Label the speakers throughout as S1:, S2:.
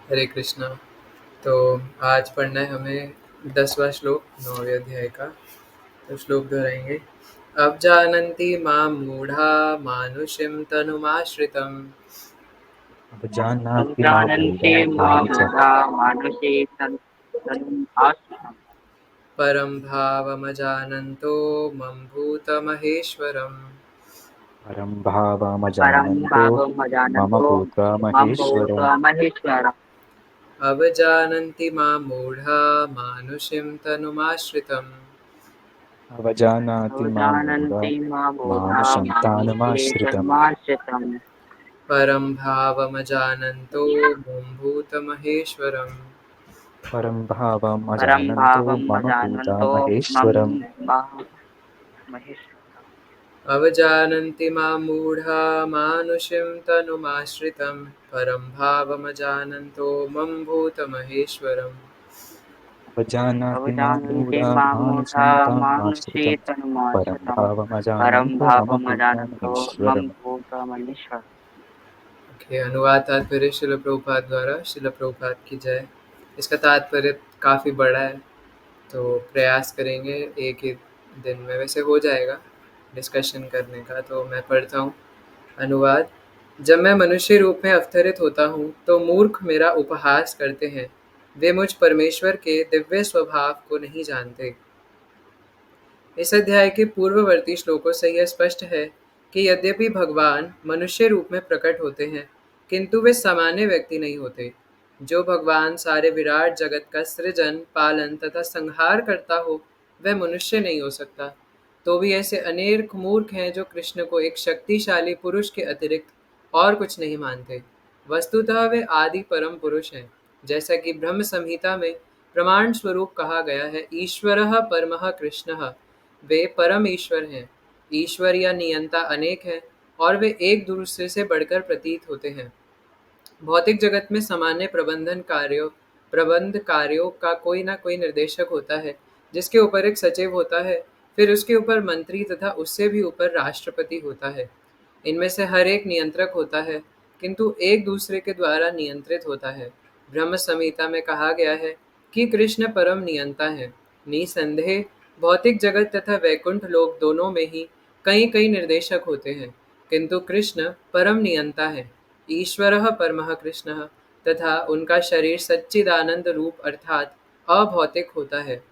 S1: हरे कृष्णा। तो आज पढ़ना है हमें 10वां श्लोक 9वें अध्याय का। तो श्लोक दोहराएंगे। अब जानन्ति मां मूढ़ा मानुषीं तनुमाश्रितम्
S2: अब
S3: जानाति मा
S2: जानन्ति
S3: मूढा
S2: मां
S3: मानुषं
S2: मूढा मानुषे तनुम् आश्रितम्
S1: परं भावमजानन्तो मम भूतमहेश्वरम्।
S3: परं
S2: परं
S3: भावमजानन्तो मम
S2: भावमजानन्तो
S3: भूत्वा
S2: मम
S3: महेश्वरम्।
S2: भूत्वा महेश्वरम्।
S1: अब जानन्ति मां मूढ़ा मानुषीं तनुमाश्रितम्
S3: अवजानाति
S2: अब
S3: मा मूढा
S2: जानन्ति मां मूढा
S3: मानुषं
S2: मानुषे
S3: तानुमाश्रितम्।
S2: तनुमाश्रितम्
S1: परं भावमजानन्तो मम भूतमहेश्वरम्।
S3: परं
S2: परं
S3: भावमजानन्तो मम भूता
S2: भावमजानन्तो मम
S3: महेश्वरम्।
S2: महेश्वरम्।
S1: अवजानन्ति मां मूढा मानुषीं तनुमाश्रितं परं भावमजानन्तो मम भूतमहेश्वरम्।
S3: अवजानाति मा
S2: अवजानन्ति
S3: मूढा
S2: मां मूढा
S3: मानुषं
S2: मानुषे
S3: तानुमाश्रितम्। परं
S2: तनुमाश्रितम् परं
S3: भावमजानन्तो मम भूता
S2: भावमजानन्तो मम
S3: महेश्वरम्।
S2: भूतमनीश्वरम्।
S1: ओके, अनुवाद तात्पर्य शिल प्रभुपाद द्वारा। शिल प्रभुपाद की जय। इसका तात्पर्य काफ़ी बड़ा है, तो प्रयास करेंगे एक ही दिन में, वैसे हो जाएगा डिस्कशन करने का। तो मैं पढ़ता हूँ। अनुवाद। जब मैं मनुष्य रूप में अवतरित होता हूँ तो मूर्ख मेरा उपहास करते हैं। वे मुझ परमेश्वर के दिव्य स्वभाव को नहीं जानते। इस अध्याय के पूर्ववर्ती श्लोकों से यह स्पष्ट है कि यद्यपि भगवान मनुष्य रूप में प्रकट होते हैं, किंतु वे सामान्य व्यक्ति नहीं होते। जो भगवान सारे विराट जगत का सृजन, पालन तथा संहार करता हो, वह मनुष्य नहीं हो सकता। तो भी ऐसे अनेक मूर्ख हैं जो कृष्ण को एक शक्तिशाली पुरुष के अतिरिक्त और कुछ नहीं मानते। वस्तुतः वे आदि परम पुरुष हैं। जैसा कि ब्रह्म संहिता में प्रमाण स्वरूप कहा गया है, ईश्वरः परमः कृष्णः। वे परम ईश्वर हैं। ईश्वर या नियंता अनेक हैं और वे एक दूसरे से बढ़कर प्रतीत होते हैं। भौतिक जगत में सामान्य प्रबंध कार्यों का कोई ना कोई निर्देशक होता है, जिसके ऊपर एक सचिव होता है, फिर उसके ऊपर मंत्री तथा उससे भी ऊपर राष्ट्रपति होता है। इनमें से हर एक नियंत्रक होता है, किंतु एक दूसरे के द्वारा नियंत्रित होता है। ब्रह्म संहिता में कहा गया है कि कृष्ण परम नियंता है। निसंदेह भौतिक जगत तथा वैकुंठ लोक दोनों में ही कई कई निर्देशक होते हैं, किंतु कृष्ण परम नियंता है। ईश्वरः परमः कृष्णः तथा उनका शरीर सच्चिदानंद रूप अर्थात अभौतिक होता है।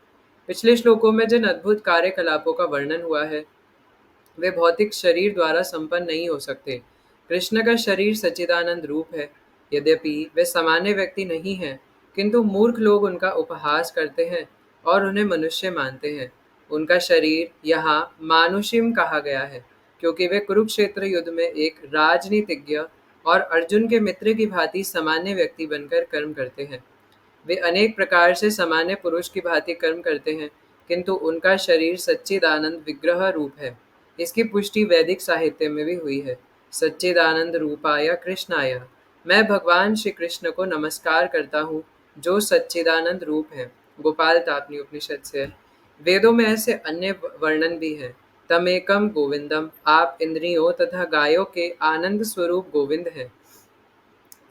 S1: पिछले श्लोकों में जिन अद्भुत कार्यकलापों का वर्णन हुआ है, वे भौतिक शरीर द्वारा संपन्न नहीं हो सकते। कृष्ण का शरीर सच्चिदानंद रूप है। यद्यपि वे सामान्य व्यक्ति नहीं हैं, किंतु मूर्ख लोग उनका उपहास करते हैं और उन्हें मनुष्य मानते हैं। उनका शरीर यहाँ मानुषिम कहा गया है, क्योंकि वे कुरुक्षेत्र युद्ध में एक राजनीतिज्ञ और अर्जुन के मित्र की भांति सामान्य व्यक्ति बनकर कर्म करते हैं। वे अनेक प्रकार से सामान्य पुरुष की भांति कर्म करते हैं, किंतु उनका शरीर सच्चिदानंद विग्रह रूप है। इसकी पुष्टि वैदिक साहित्य में भी हुई है। सच्चिदानंद रूपाय कृष्णाय। मैं भगवान श्री कृष्ण को नमस्कार करता हूँ, जो सच्चिदानंद रूप है। गोपाल तापनी उपनिषद से है। वेदों में ऐसे अन्य वर्णन भी हैं। तमेकम गोविंदम। आप इंद्रियों तथा गायों के आनंद स्वरूप गोविंद हैं।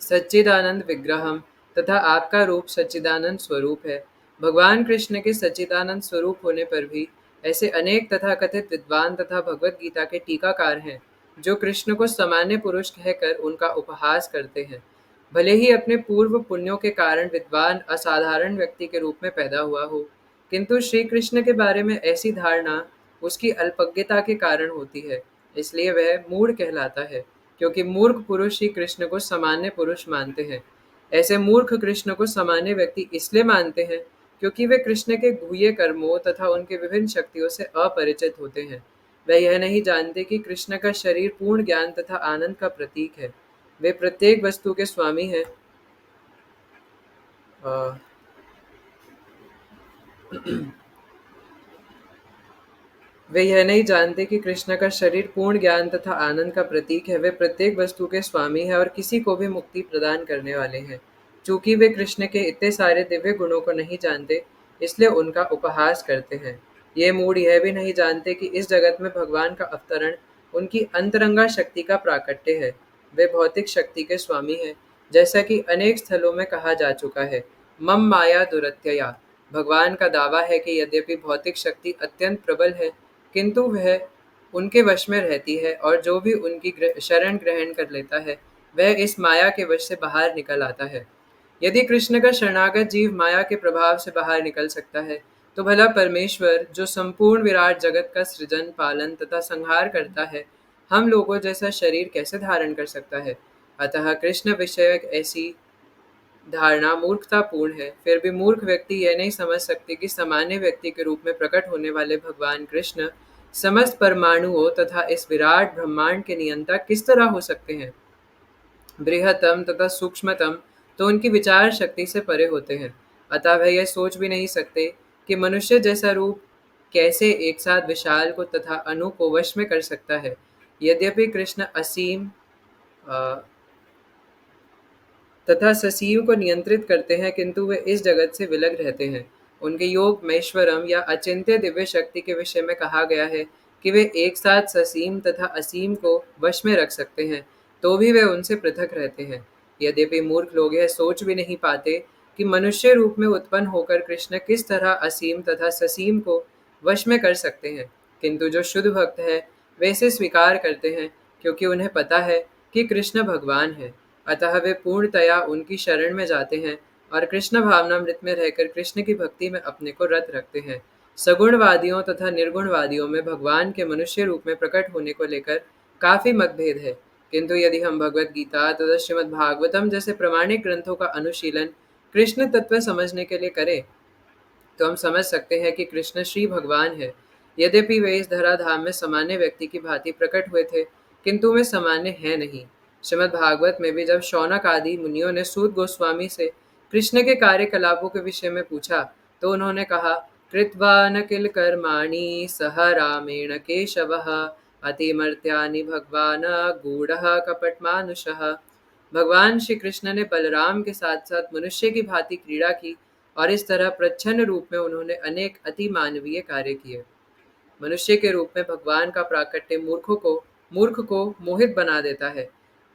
S1: सच्चिदानंद विग्रहम तथा आपका रूप सच्चिदानंद स्वरूप है। भगवान कृष्ण के सच्चिदानंद स्वरूप होने पर भी ऐसे अनेक तथाकथित विद्वान तथा भगवत गीता के टीकाकार हैं, जो कृष्ण को सामान्य पुरुष कहकर उनका उपहास करते हैं। भले ही अपने पूर्व पुण्यों के कारण विद्वान असाधारण व्यक्ति के रूप में पैदा हुआ हो, किंतु श्री कृष्ण के बारे में ऐसी धारणा उसकी अल्पज्ञता के कारण होती है। इसलिए वह मूढ़ कहलाता है, क्योंकि मूर्ख पुरुष ही कृष्ण को सामान्य पुरुष मानते हैं। ऐसे मूर्ख कृष्ण को सामान्य व्यक्ति इसलिए मानते हैं, क्योंकि वे कृष्ण के गुह्य कर्मों तथा उनके विभिन्न शक्तियों से अपरिचित होते हैं। वे यह नहीं जानते कि कृष्ण का शरीर पूर्ण ज्ञान तथा आनंद का प्रतीक है। वे प्रत्येक वस्तु के स्वामी हैं। अ, वे यह नहीं जानते कि कृष्ण का शरीर पूर्ण ज्ञान तथा आनंद का प्रतीक है। वे प्रत्येक वस्तु के स्वामी हैं और किसी को भी मुक्ति प्रदान करने वाले हैं। चूंकि वे कृष्ण के इतने सारे दिव्य गुणों को नहीं जानते, इसलिए उनका उपहास करते हैं। ये मूढ़ यह भी नहीं जानते कि इस जगत में भगवान का अवतरण उनकी अंतरंगा शक्ति का प्राकट्य है। वे भौतिक शक्ति के स्वामी हैं, जैसा कि अनेक स्थलों में कहा जा चुका है। मम माया दुरत्यया, भगवान का दावा है कि यद्यपि भौतिक शक्ति अत्यंत प्रबल है, किंतु वह उनके वश में रहती है और जो भी उनकी शरण ग्रहण कर लेता है वह इस माया के वश से बाहर निकल आता है। यदि कृष्ण का शरणागत जीव माया के प्रभाव से बाहर निकल सकता है, तो भला परमेश्वर जो संपूर्ण विराट जगत का सृजन, पालन तथा संहार करता है, हम लोगों जैसा शरीर कैसे धारण कर सकता है? अतः कृष्ण विषयक ऐसी धारणा मूर्खतापूर्ण है। फिर भी मूर्ख व्यक्ति यह नहीं समझ सकते कि सामान्य व्यक्ति के रूप में प्रकट होने वाले भगवान कृष्ण समस्त परमाणुओं तथा इस विराट ब्रह्मांड के नियंता किस तरह हो सकते हैं। बृहत्तम तथा सूक्ष्मतम तो उनकी विचार शक्ति से परे होते हैं। अतः वह यह सोच भी नहीं सकते कि मनुष्य जैसा रूप कैसे एक साथ विशाल को तथा अणु को वश में कर सकता है। यद्यपि कृष्ण असीम तथा ससीव को नियंत्रित करते हैं, किंतु वे इस जगत से विलग रहते हैं। उनके योग महेश्वरम या अचिंत्य दिव्य शक्ति के विषय में कहा गया है कि वे एक साथ ससीम तथा असीम को वश में रख सकते हैं, तो भी वे उनसे पृथक रहते हैं। यद्यपि मूर्ख लोग यह सोच भी नहीं पाते कि मनुष्य रूप में उत्पन्न होकर कृष्ण किस तरह असीम तथा ससीम को वश में कर सकते हैं, किंतु जो शुद्ध भक्त है वे इसे स्वीकार करते हैं, क्योंकि उन्हें पता है कि कृष्ण भगवान है। अतः वे पूर्णतया उनकी शरण में जाते हैं और कृष्ण भावनामृत में रहकर कृष्ण की भक्ति में अपने को रत रखते हैं। सगुणवादियों तथा निर्गुणवादियों में भगवान के मनुष्य रूप में प्रकट होने को लेकर काफी मतभेद है, किंतु यदि हम भगवत गीता तथा श्रीमद् भागवतम जैसे प्रमाणिक ग्रंथों का अनुशीलन कृष्ण तत्व समझने के लिए करें, तो हम समझ सकते हैं कि कृष्ण श्री भगवान है। यद्यपि वे इस धराधाम में सामान्य व्यक्ति की भांति प्रकट हुए थे, किंतु वे सामान्य हैं नहीं। श्रीमद् भागवत में भी जब शौनक आदि मुनियों ने सूत गोस्वामी से कृष्ण के कार्यकलापों के विषय में पूछा, तो उन्होंने कहा, कृत्वा न किल कर्माणि सह रामेण केशवः अतिमर्त्यानि भगवान गूढ़ः कपटमानुषः। भगवान श्री कृष्ण ने बलराम के साथ साथ मनुष्य की भांति क्रीड़ा की और इस तरह प्रच्छन्न रूप में उन्होंने अनेक अति मानवीय कार्य किए। मनुष्य के रूप में भगवान का प्राकट्य मूर्ख को मोहित बना देता है।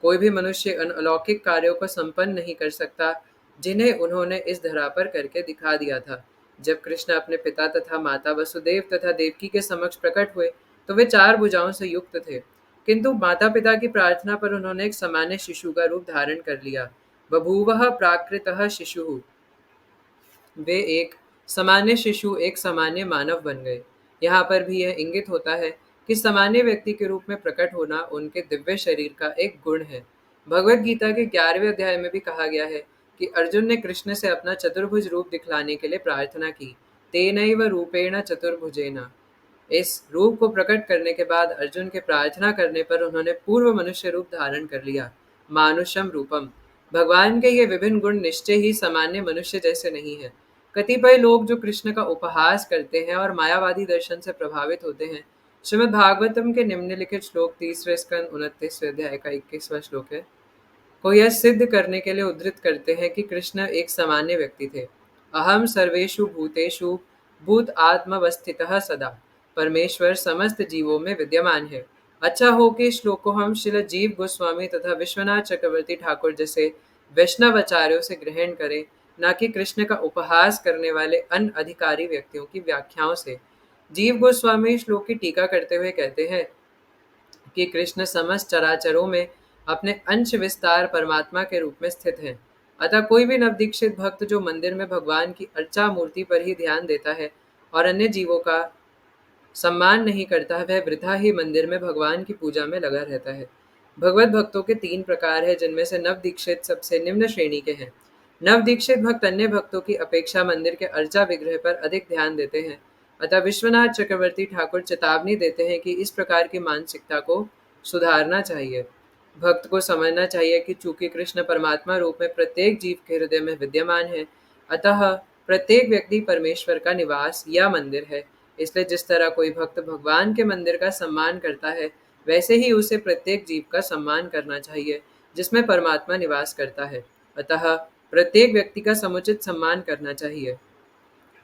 S1: कोई भी मनुष्य उन अलौकिक कार्यों को संपन्न नहीं कर सकता जिन्हें उन्होंने इस धरा पर करके दिखा दिया था। जब कृष्ण अपने पिता तथा माता वसुदेव तथा देवकी के समक्ष प्रकट हुए, तो वे 4 भुजाओं से युक्त थे, किंतु माता पिता की प्रार्थना पर उन्होंने एक सामान्य शिशु का रूप धारण कर लिया। बभूवः प्राकृतः शिशुः, वे एक सामान्य शिशु एक सामान्य मानव बन गए। यहाँ पर भी यह इंगित होता है कि सामान्य व्यक्ति के रूप में प्रकट होना उनके दिव्य शरीर का एक गुण है। भगवत गीता के 11वें अध्याय में भी कहा गया है कि अर्जुन ने कृष्ण से अपना चतुर्भुज रूप दिखलाने के लिए प्रार्थना की। तेनैव रूपेण चतुर्भुजेन। इस रूप को प्रकट करने के बाद अर्जुन के प्रार्थना करने पर उन्होंने पूर्व मनुष्य रूप धारण कर लिया, मानुषम रूपम। भगवान के ये विभिन्न गुण निश्चय ही सामान्य मनुष्य जैसे नहीं है। कतिपय लोग जो कृष्ण का उपहास करते हैं और मायावादी दर्शन से प्रभावित होते हैं, श्रीमद् भागवतम के निम्नलिखित श्लोक 30वें स्कंद 29वें अध्याय का 21वां श्लोक है, को यह सिद्ध करने के लिए उद्धृत करते हैं कि कृष्ण एक सामान्य व्यक्ति थे। अहम सर्वेषु भूतेषु भूत आत्मवस्थितः सदा। परमेश्वर समस्त जीवों में विद्यमान है। अच्छा हो कि इस श्लोक को हम श्रील जीव गोस्वामी तथा विश्वनाथ चक्रवर्ती ठाकुर जैसे वैष्णवाचार्यों से ग्रहण करें, न कि कृष्ण का उपहास करने वाले अनअधिकारी व्यक्तियों की व्याख्याओं से। जीव गोस्वामी श्लोक की टीका करते हुए कहते हैं कि कृष्ण समस्त चराचरों में अपने अंश विस्तार परमात्मा के रूप में स्थित हैं। अतः कोई भी नवदीक्षित भक्त जो मंदिर में भगवान की अर्चा मूर्ति पर ही ध्यान देता है और अन्य जीवों का सम्मान नहीं करता, वह वृथा ही मंदिर में भगवान की पूजा में लगा रहता है। भगवत भक्तों के 3 प्रकार हैं, जिनमें से नवदीक्षित सबसे निम्न श्रेणी के हैं। नवदीक्षित भक्त अन्य भक्तों की अपेक्षा मंदिर के अर्चा विग्रह पर अधिक ध्यान देते हैं। अतः विश्वनाथ चक्रवर्ती ठाकुर चेतावनी देते हैं कि इस प्रकार की मानसिकता को सुधारना चाहिए। भक्त को समझना चाहिए कि चूंकि कृष्ण परमात्मा रूप में प्रत्येक जीव के हृदय में विद्यमान है, अतः प्रत्येक व्यक्ति परमेश्वर का निवास या मंदिर है। इसलिए जिस तरह कोई भक्त भगवान के मंदिर का सम्मान करता है, वैसे ही उसे प्रत्येक जीव का सम्मान करना चाहिए जिसमें परमात्मा निवास करता है। अतः प्रत्येक व्यक्ति का समुचित सम्मान करना चाहिए,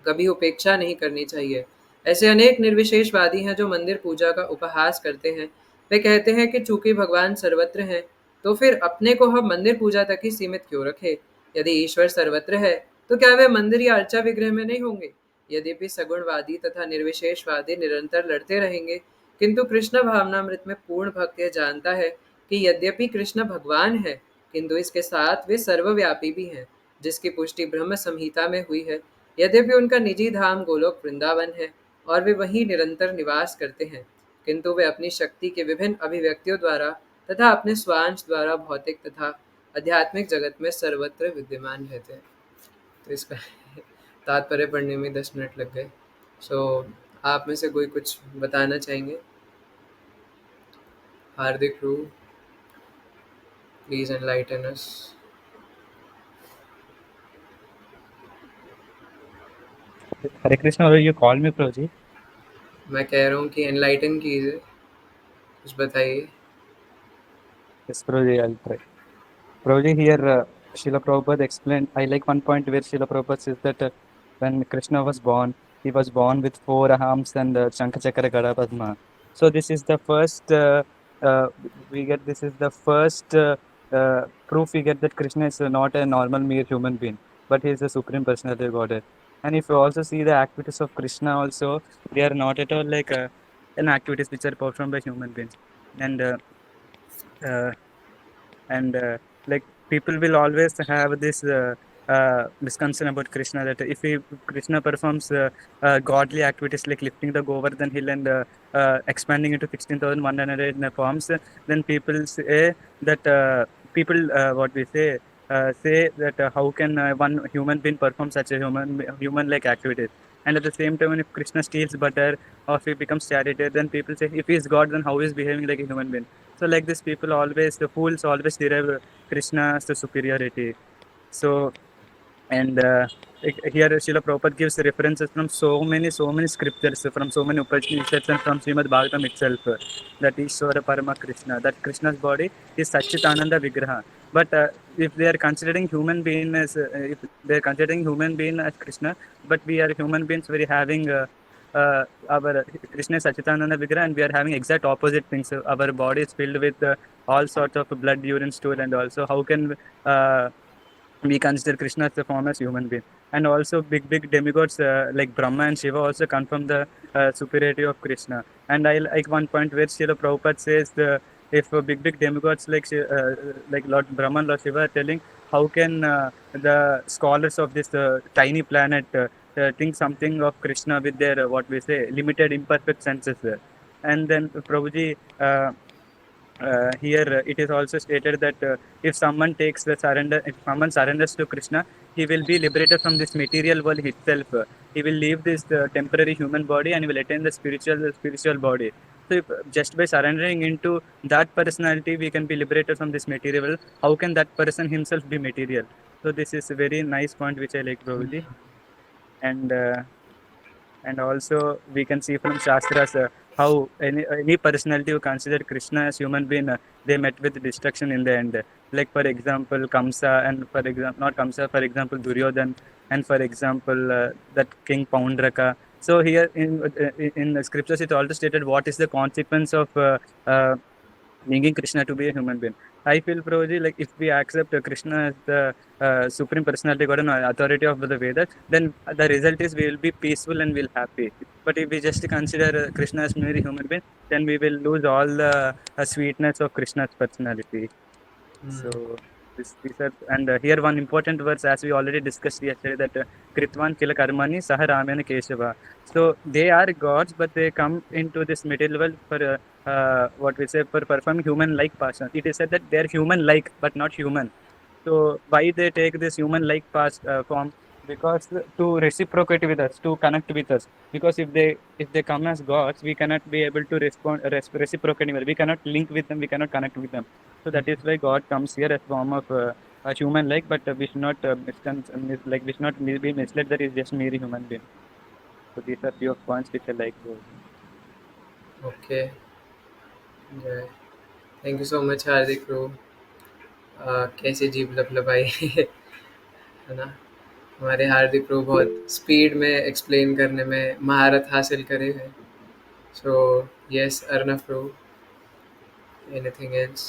S1: कभी उपेक्षा नहीं करनी चाहिए। ऐसे अनेक निर्विशेषवादी हैं जो मंदिर पूजा का उपहास करते हैं। वे कहते हैं कि चूंकि भगवान सर्वत्र हैं, तो फिर अपने को हम मंदिर पूजा तक ही सीमित क्यों रखें? यदि ईश्वर सर्वत्र है, तो क्या वे मंदिर या अर्चा विग्रह में नहीं होंगे? यद्यपि सगुणवादी तथा निर्विशेषवादी निरंतर लड़ते रहेंगे, किंतु कृष्ण भावनामृत में पूर्ण भक्त यह जानता है कि यद्यपि कृष्ण भगवान है, किंतु इसके साथ वे सर्वव्यापी भी हैं, जिसकी पुष्टि ब्रह्म संहिता में हुई है। यद्यपि उनका निजी धाम गोलोक वृंदावन है और वे वहीं निरंतर निवास करते हैं, किंतु वे अपनी शक्ति के विभिन्न अभिव्यक्तियों द्वारा तथा अपने स्वांश द्वारा भौतिक तथा आध्यात्मिक जगत में सर्वत्र विद्यमान रहते हैं। तो इसका तात्पर्य पढ़ने में 10 मिनट लग गए। सो आप में से कोई कुछ बताना चाहेंगे? हार्दिक रू, please enlighten us.
S3: Hare Krishna, or you call me Prabhuji?
S1: मैं कह रहा हूँ कि एनलाइटन कीजिए, कुछ बताइए।
S3: Yes, Prabhuji, I'll try. Prabhuji, here Srila Prabhupada explained, I like one point where Srila Prabhupada says that when Krishna was born, he was born with 4 arms and Shankha Chakra Gada Padma. So this is the first, this is the first proof we get that Krishna is not a normal mere human being, but he is the Supreme Personality of Godhead. And if you also see the activities of Krishna also, they are not at all like an activities which are performed by human beings. And uh, and like people will always have this misconception about Krishna, that if Krishna performs godly activities like lifting the Govardhan hill and expanding into 16,100 forms, then people say that what we say that how can one human being perform such a human like activities. And at the same time, if Krishna steals butter or if he becomes charioteer, then people say if he is God, then how he is behaving like a human being. So like this, people always, the fools always derive Krishna as the superiority. So, and here Srila Prabhupada gives references from so many scriptures, from so many Upanishads and from Srimad Bhagavatam itself, that Ishvara Parama Krishna, that Krishna's body is Satchitananda Vigraha. But if they are considering human being as, if they are considering human being as Krishna, but we are human beings, very having our Krishna is Satchitananda Vigraha, and we are having exact opposite things. Our body is filled with all sorts of blood, urine, stool, and also how can we consider Krishna as the form as human being. And also big demigods like Brahma and Shiva also confirm the superiority of Krishna. And I like one point where Srila Prabhupada says if big demigods like Lord Brahma and Lord Shiva are telling, how can the scholars of this tiny planet think something of Krishna with their what we say limited imperfect senses. And then Prabhuji, here it is also stated that if someone surrenders to Krishna, he will be liberated from this material world itself. He will leave this temporary human body and he will attain the spiritual body. So if, just by surrendering into that personality, we can be liberated from this material world. How can that person himself be material? So this is a very nice point which I like, Prabhuji. And also we can see from Shastras how any personality who considered Krishna as human being, they met with destruction in the end. Like for example, Kamsa, and for example, not Kamsa, for example, Duryodhan, and for example, that King Poundraka. So here in the scriptures, it also stated what is the consequence of making Krishna to be a human being. I feel, Prabhuji, like if we accept Krishna as the supreme personality, God and authority of the Vedas, then the result is we will be peaceful and we'll happy. But if we just consider Krishna as merely human being, then we will lose all the sweetness of Krishna's personality. So these are, and here one important verse, as we already discussed yesterday, that Kritvan Kila Karmani Saha Ramana Keshava. So they are gods, but they come into this material world for what we say, for performing human-like passion. It is said that they are human-like, but not human. So why they take this human-like form? Because to reciprocate with us, to connect with us. Because if they come as gods, we cannot be able to reciprocate. We cannot link with them. We cannot connect with them. So that is why God comes here as form of a human-like, but we should not we should not be misled that he is just mere human being. So these are few of points which I like.
S1: Okay. जय। Thank you so much Hardik bro. कैसे जीभ लपलपाई है ना। हमारे Hardik bro बहुत speed में explain करने में महारत हासिल करे हैं। So yes Arnav bro, anything else?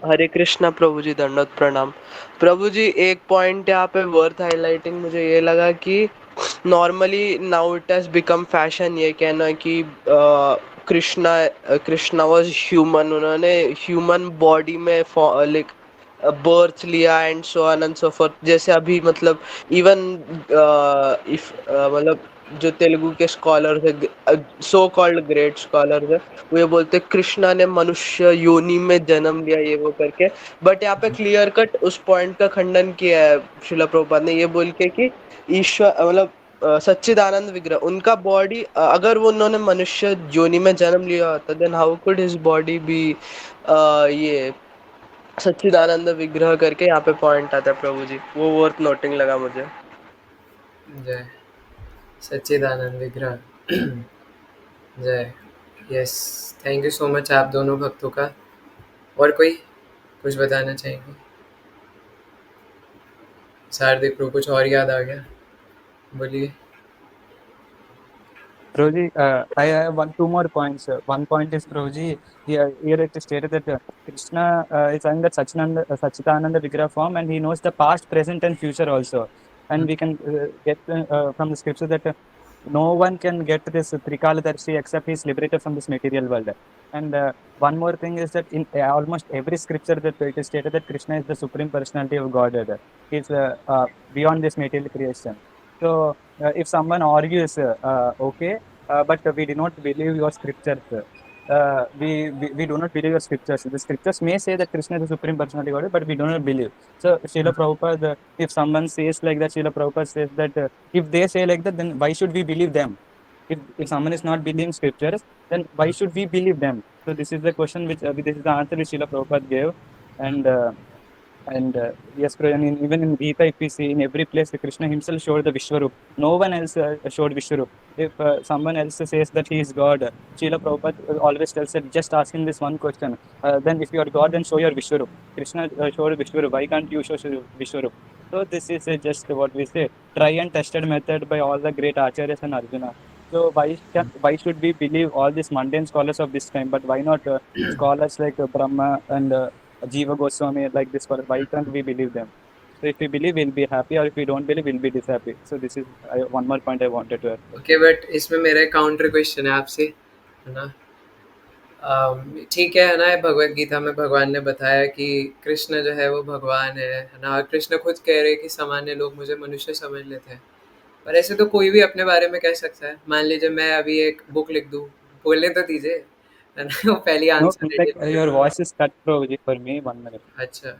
S4: Hare Krishna प्रभु जी, दंडवत प्रणाम। प्रभु जी, एक पॉइंट यहाँ पे वर्थ हाईलाइटिंग मुझे ये लगा कि normally now it has become fashion ये कहना कि कृष्णा कृष्णा वाज ह्यूमन, उन्होंने ह्यूमन बॉडी में लाइक बर्थ लिया and so on and so fourth. जैसे अभी मतलब इवन इफ मतलब जो तेलुगु के स्कॉलर्स है, सो कॉल्ड ग्रेट स्कॉलर्स है, वो ये बोलते कृष्णा ने मनुष्य योनि में जन्म लिया ये वो करके। बट यहाँ पे क्लियर कट उस पॉइंट का खंडन किया है शिला प्रभुपाद ने ये बोल के कि ईश्वर मतलब सच्चिदानंद विग्रह उनका बॉडी, अगर वो उन्होंने मनुष्य योनि में जन्म लिया होता then how could his body be ये सच्चिदानंद विग्रह करके यहाँ पे पॉइंट आता है प्रभु जी, वो वर्थ नोटिंग लगा मुझे।
S1: जय सच्चिदानंद विग्रह। जय। Yes, thank you so much आप दोनों भक्तों का। और कोई कुछ बताना चाहेंगे? शारदिक को कुछ और याद आ गया? बोलिए।
S3: Prabhuji, I have two more points. One point is, Prabhuji, here it is stated that Krishna is in that Satchitananda Vigraha form, and he knows the past, present, and future also. And we can get from the scripture that no one can get this Trikaladarshi except he is liberated from this material world. And one more thing is that in almost every scripture that it is stated that Krishna is the supreme personality of Godhead. He is beyond this material creation. So if someone argues, okay, but we do not believe your scriptures. We do not believe your scriptures. The scriptures may say that Krishna is the supreme personality of God, but we do not believe. So Srila Prabhupada, if someone says like that, Srila Prabhupada says that if they say like that, then why should we believe them? If someone is not believing scriptures, then why should we believe them? So this is the question which this is the answer which Srila Prabhupada gave, and yes, and even in Gita, if we see in every place, Krishna himself showed the Vishwarup. No one else showed Vishwarup. If someone else says that he is God, Srila Prabhupada always tells that just ask him this one question. Then if you are God, then show your Vishwarup. Krishna showed Vishwarup. Why can't you show Vishwarup? So this is just what we say, try and tested method by all the great acharyas and Arjuna. So why should we believe all these mundane scholars of this time? But why not scholars like Brahma and Jiva Goswami, like this, why can't we believe them? So if we believe, we'll be happy, or if we don't believe, we'll be dishappy. So this is one more point I wanted to add.
S1: Okay, but इसमें मेरा counter question है आपसे, है ना? ठीक है ना? भगवत गीता में भगवान ने बताया कि कृष्ण जो है वो भगवान है ना? कृष्ण खुद कह रहे हैं कि सामान्य लोग मुझे मनुष्य समझ लेते हैं। पर ऐसे तो कोई भी अपने बारे में कह सकता है। मान लीजिए मैं अभी एक बुक लिख दूँ, बोलने तो दीजिए, है ना? वो पहली
S3: No,
S1: answer
S3: in
S1: they
S3: fact,
S1: दिया।
S3: your voice is cut, Prabhuji, for me. 1 minute.
S1: अच्छा,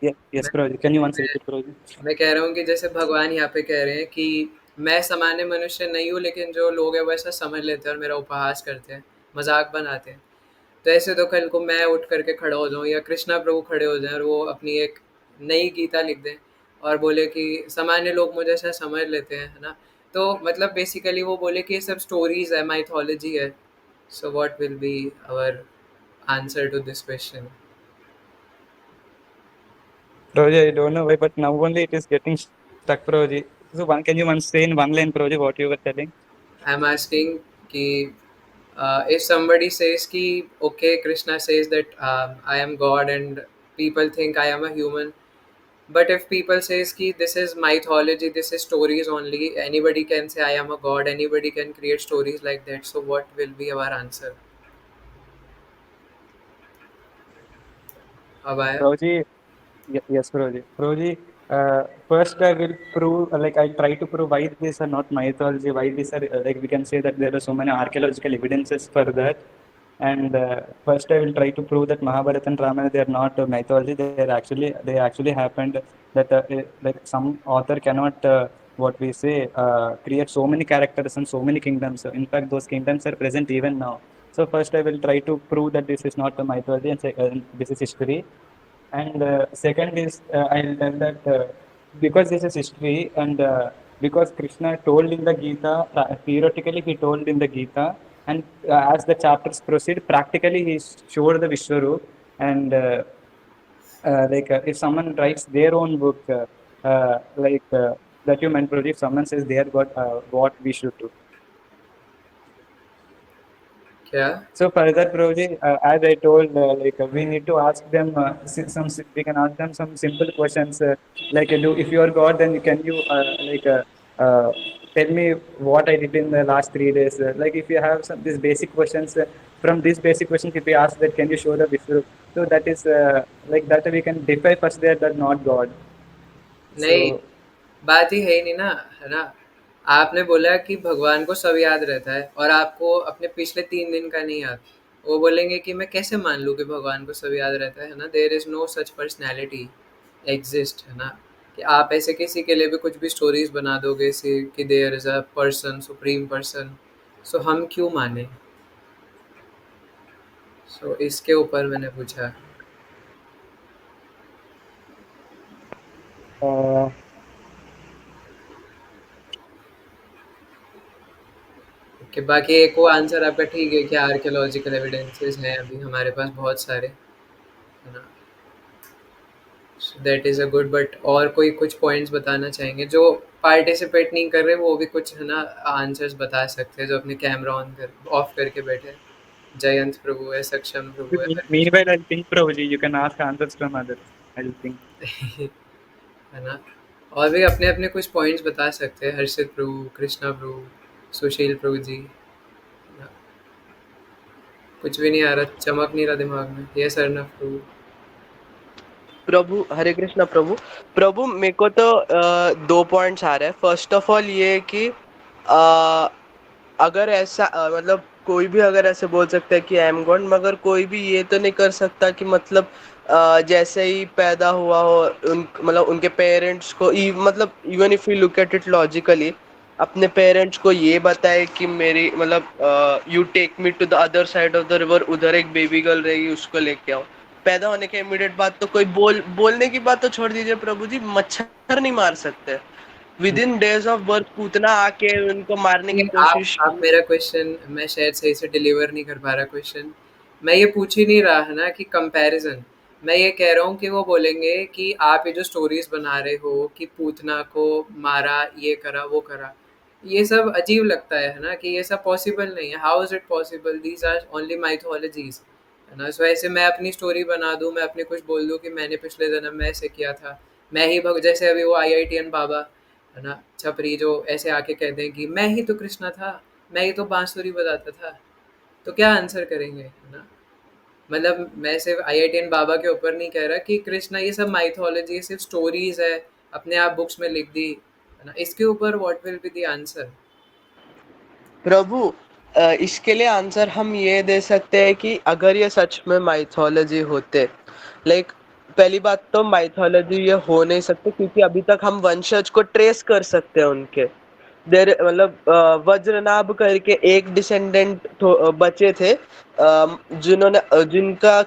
S3: Yes,
S1: मैं
S3: Prabhuji. Can you once
S1: मैं
S3: repeat, Prabhuji?
S1: मैं कह रहा हूँ कि जैसे भगवान यहाँ पे कह रहे हैं कि मैं सामान्य मनुष्य नहीं हूँ, लेकिन जो लोग हैं वो ऐसा समझ लेते हैं और मेरा उपहास करते हैं, मजाक बनाते हैं। तो ऐसे तो कल को मैं उठ करके खड़ा हो जाऊँ या कृष्णा प्रभु खड़े हो जाएं और वो अपनी एक नई गीता लिख दें और बोले कि सामान्य लोग मुझे ऐसा समझ लेते हैं, है ना? तो मतलब बेसिकली वो बोले कि ये सब स्टोरीज है, माइथोलॉजी है। So what will be our answer to this question?
S3: Prabhuji, I don't know why, but now only it is getting stuck, Prabhuji. So can you once say in one line, Prabhuji, what you were telling?
S1: I am asking कि if somebody says ki okay, Krishna says that I am God and people think I am a human, but if people says ki this is mythology, this is stories only, anybody can say I am a god, anybody can create stories like that, so what will be our answer? अब आया?
S3: Prabhuji, yes, Prabhuji. Prabhuji, first I will prove, like I'll try to prove why these are not mythology, why these are, like we can say that there are so many archaeological evidences for that. And first I will try to prove that Mahabharata and Ramayana, they are not mythology, they actually happened, that like some author cannot, what we say, create so many characters and so many kingdoms. In fact, those kingdoms are present even now. So first I will try to prove that this is not a mythology, and this is history. And second is, I'll tell that because this is history, and because Krishna told in the Gita, theoretically he told in the Gita, and as the chapters proceed, practically he showed the Vishwarup. And like if someone writes their own book, like that you meant, if someone says they are God, what we should do.
S1: क्या?
S3: So further, Prabhuji, as I told, we need to ask them we can ask them some simple questions if you are God, then can you uh, tell me what I did in the last 3 days? If you have some these basic questions, from these basic questions, if we ask that, can you show the Vishnu? So that is that we can defy first there that not God.
S1: नहीं,
S3: So
S1: बात ही है ही नहीं ना, है ना? आपने बोला कि भगवान को सब याद रहता है और आपको अपने पिछले 3 दिन का नहीं याद। वो बोलेंगे कि मैं कैसे मान लूँ कि भगवान को सब याद रहता है ना? There is no such personality exist, है ना? कि आप ऐसे किसी के लिए भी कुछ भी स्टोरीज़ बना दोगे ऐसे कि there is a person, supreme person, so हम क्यों मानें? सो इसके ऊपर मैंने पूछा। कि बाकी एक वो आंसर आपका ठीक है कि आर्कियोलॉजिकल एविडेंसेस हैं अभी हमारे पास बहुत सारे, है ना? That is a good, but और कोई कुछ पॉइंट्स बताना चाहेंगे जो पार्टिसिपेट नहीं कर रहे, वो भी कुछ, है ना, आंसर्स बता सकते हैं जो अपने कैमरा ऑन कर ऑफ करके बैठे हैं। जयंत प्रभु है, सक्षम प्रभु है,
S3: meanwhile, I think, Prabhuji, you can ask answers from others. I think.
S1: है ना? और भी अपने अपने कुछ पॉइंट्स बता सकते हैं, हर्षित प्रभु, कृष्णा प्रभु, सुशील प्रभु जी, है ना? कुछ भी नहीं आ रहा, चमक नहीं रहा दिमाग में। ये सरनफ प्रभु।
S4: प्रभु हरे कृष्णा प्रभु। प्रभु मेरे को तो 2 पॉइंट्स आ रहे हैं। फर्स्ट ऑफ ऑल ये कि अगर ऐसा मतलब कोई भी अगर ऐसे बोल सकता है कि आई एम गॉड, मगर कोई भी ये तो नहीं कर सकता कि मतलब जैसे ही पैदा हुआ हो मतलब उनके पेरेंट्स को मतलब even if you look at it logically, अपने पेरेंट्स को ये बताए कि मेरी मतलब you take me to the other side of the river, उधर एक बेबी गर्ल रहेगी, उसको लेके आओ। पैदा होने के इमीडिएट बाद तो कोई बोलने की बात तो छोड़ दीजिए प्रभु जी, मच्छर नहीं मार सकते। With in days of birth Putana आके उनको मारने की कोशिश।
S1: आप मेरा क्वेश्चन, मैं शायद सही से डिलीवर नहीं कर पा रहा क्वेश्चन। मैं ये पूछ ही नहीं रहा है ना कि कंपैरिजन, मैं ये कह रहा हूँ कि वो बोलेंगे कि आप ये जो स्टोरीज बना रहे हो कि पूतना को मारा, ये करा, वो करा, ये सब अजीब लगता है ना? कि ये सब पॉसिबल नहीं है। How is it possible? These are only mythologies, है ना? सो ऐसे मैं अपनी स्टोरी बना दूँ, मैं अपने कुछ बोल दूँ कि मैंने पिछले जन्म में ऐसे किया था, मैं ही जैसे अभी वो IITN बाबा, है ना, छपरी, जो ऐसे आके कहते हैं कि मैं ही तो कृष्णा था, मैं ही तो बांसुरी बजाता था, तो क्या आंसर करेंगे, है ना? मतलब मैं सिर्फ IITN बाबा के ऊपर नहीं कह रहा कि कृष्णा ये सब माइथोलॉजी, सिर्फ स्टोरीज है, अपने आप बुक्स में लिख दी, है ना? इसके ऊपर what will be the answer?
S4: प्रभु इसके लिए आंसर हम ये दे सकते हैं कि अगर ये सच में माइथोलॉजी होते, लाइक पहली बात तो माइथोलॉजी ये हो नहीं सकते क्योंकि अभी तक हम वंशज को ट्रेस कर सकते हैं उनके। देर मतलब वज्रनाभ करके एक डिसेंडेंट बचे थे जिन्होंने जिनका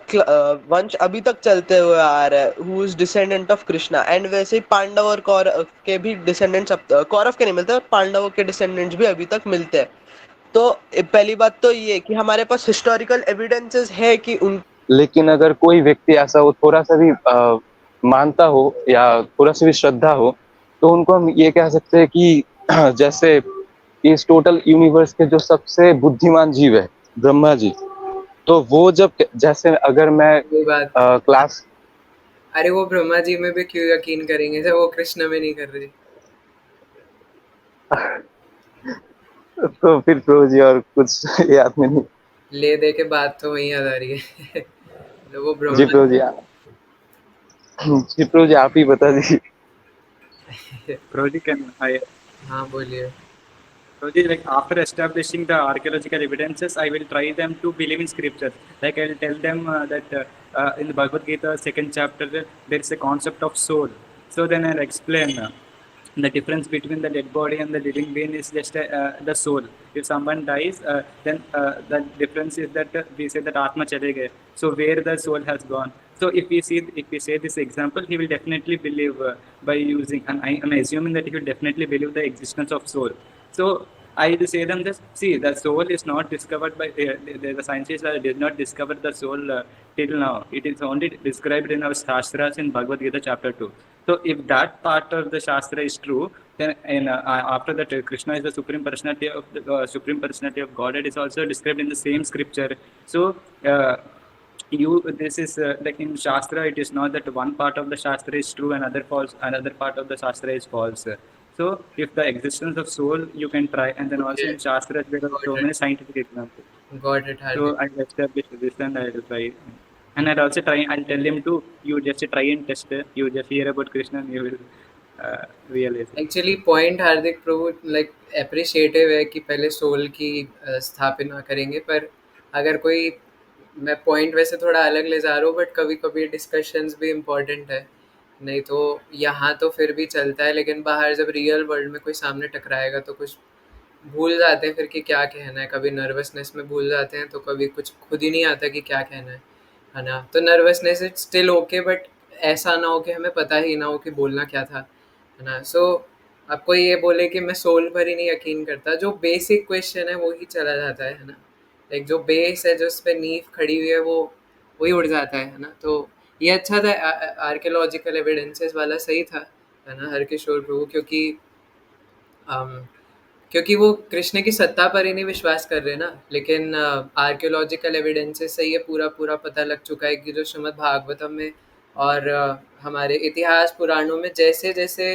S4: वंश अभी तक चलते हुए आ रहा है, who is descendant of Krishna. And वैसे ही पांडव और कौरव के भी डिसेंडेंट्स, कौरव के नहीं मिलते, पांडवों के डिसेंडेंट्स भी अभी तक मिलते हैं। तो पहली बात तो ये कि हमारे पास हिस्टोरिकल एविडेंसेस है कि उन, लेकिन अगर कोई व्यक्ति ऐसा हो, थोड़ा सा भी मानता हो या थोड़ा सा भी श्रद्धा हो, तो उनको हम ये कह सकते हैं कि जैसे इस टोटल यूनिवर्स के जो सबसे बुद्धिमान जीव है ब्रह्मा जी, तो वो जब जैसे अगर मैं
S1: वही बात,
S4: क्लास,
S1: अरे वो ब्रह्मा जी में भी क्यों यकीन करेंगे जब वो कृष्ण में नहीं कर रहे?
S4: तो फिर प्रभु जी और कुछ याद में नहीं।
S1: ले दे के बात तो वही याद आ रही है। तो वो
S4: जी
S1: ब्रह्मा
S4: प्रभु जी, जी प्रभु जी आप ही बता दीजिए।
S3: Prabhuji, can I?
S1: हाँ बोलिए।
S3: Prabhuji, after establishing the archaeological evidences, I will try them to believe in scripture. I will tell them that in the Bhagavad Gita, 2nd chapter, there is a concept of soul. So then I'll explain the difference between the dead body and the living being is just the soul. If someone dies, then the difference is that we say that Atma chale gaye. So where the soul has gone. So if we say this example, he will definitely believe by using, and I am assuming that he will definitely believe the existence of soul. So I will say them just see the soul is not discovered by the scientists did not discover the soul till now. It is only described in our shastras in Bhagavad Gita chapter 2. So if that part of the shastra is true, then after that, Krishna is the supreme personality of the supreme personality of Godhead is also described in the same scripture. So this is like in Shastra, it is not that one part of the Shastra is true and other false, another part of the Shastra is false. So if the existence of soul, you can try, and then also
S1: Okay,
S3: in Shastra there are so
S1: got
S3: many scientific examples.
S1: it, Hardik.
S3: So I established this and I will try. And I'll also try, I'll tell him to, you just try and test, you just hear about Krishna and you will realize it.
S1: Actually point Hardik Prabhu like appreciative है कि पहले soul की स्थापना करेंगे, पर अगर कोई, मैं पॉइंट वैसे थोड़ा अलग ले जा रहा हूँ, बट कभी कभी डिस्कशंस भी इम्पोर्टेंट है, नहीं तो यहाँ तो फिर भी चलता है, लेकिन बाहर जब रियल वर्ल्ड में कोई सामने टकराएगा तो कुछ भूल जाते हैं फिर कि क्या कहना है, कभी नर्वसनेस में भूल जाते हैं, तो कभी कुछ खुद ही नहीं आता कि क्या कहना है ना। तो nervousness is still okay, but ऐसा ना हो कि हमें पता ही ना हो कि बोलना क्या था, है ना। सो अब कोई ये बोले कि मैं सोल पर ही नहीं यकीन करता, जो बेसिक क्वेश्चन है वो ही चला जाता है ना। लाइक जो बेस है, जो उस पर नींव खड़ी हुई है, वो वही उड़ जाता है ना। तो ये अच्छा था, आर्कियोलॉजिकल एविडेंसेस वाला सही था, है ना, हरकिशोर प्रभु, क्योंकि क्योंकि वो कृष्ण की सत्ता पर ही नहीं विश्वास कर रहे ना, लेकिन आर्कियोलॉजिकल एविडेंसेस से ये पूरा पूरा पता लग चुका है कि जो श्रीमद् भागवतम में और हमारे इतिहास पुराणों में जैसे जैसे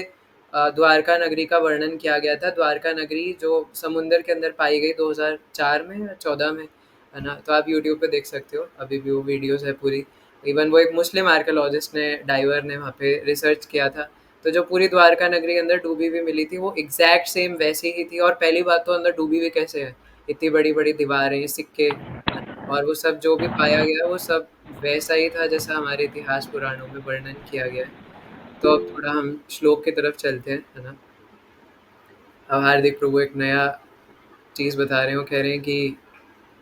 S1: द्वारका नगरी का वर्णन किया गया था, द्वारका नगरी जो समुंदर के अंदर पाई गई 2004 में या 14 में, है ना। तो आप यूट्यूब पे देख सकते हो, अभी भी वो वीडियोस है पूरी। इवन वो एक मुस्लिम आर्कियोलॉजिस्ट ने, डाइवर ने वहाँ पे रिसर्च किया था, तो जो पूरी द्वारका नगरी अंदर डूबी हुई मिली थी वो एग्जैक्ट सेम वैसी ही थी। और पहली बात तो अंदर डूबी हुई कैसे है, इतनी बड़ी बड़ी दीवारें, सिक्के, और वो सब जो भी पाया गया वो सब वैसा ही था जैसा हमारे इतिहास पुराणों में वर्णन किया गया है। तो अब थोड़ा हम श्लोक की तरफ चलते हैं, है ना। अब हार्दिक प्रभु एक नया चीज़ बता रहे हो, कह रहे हैं कि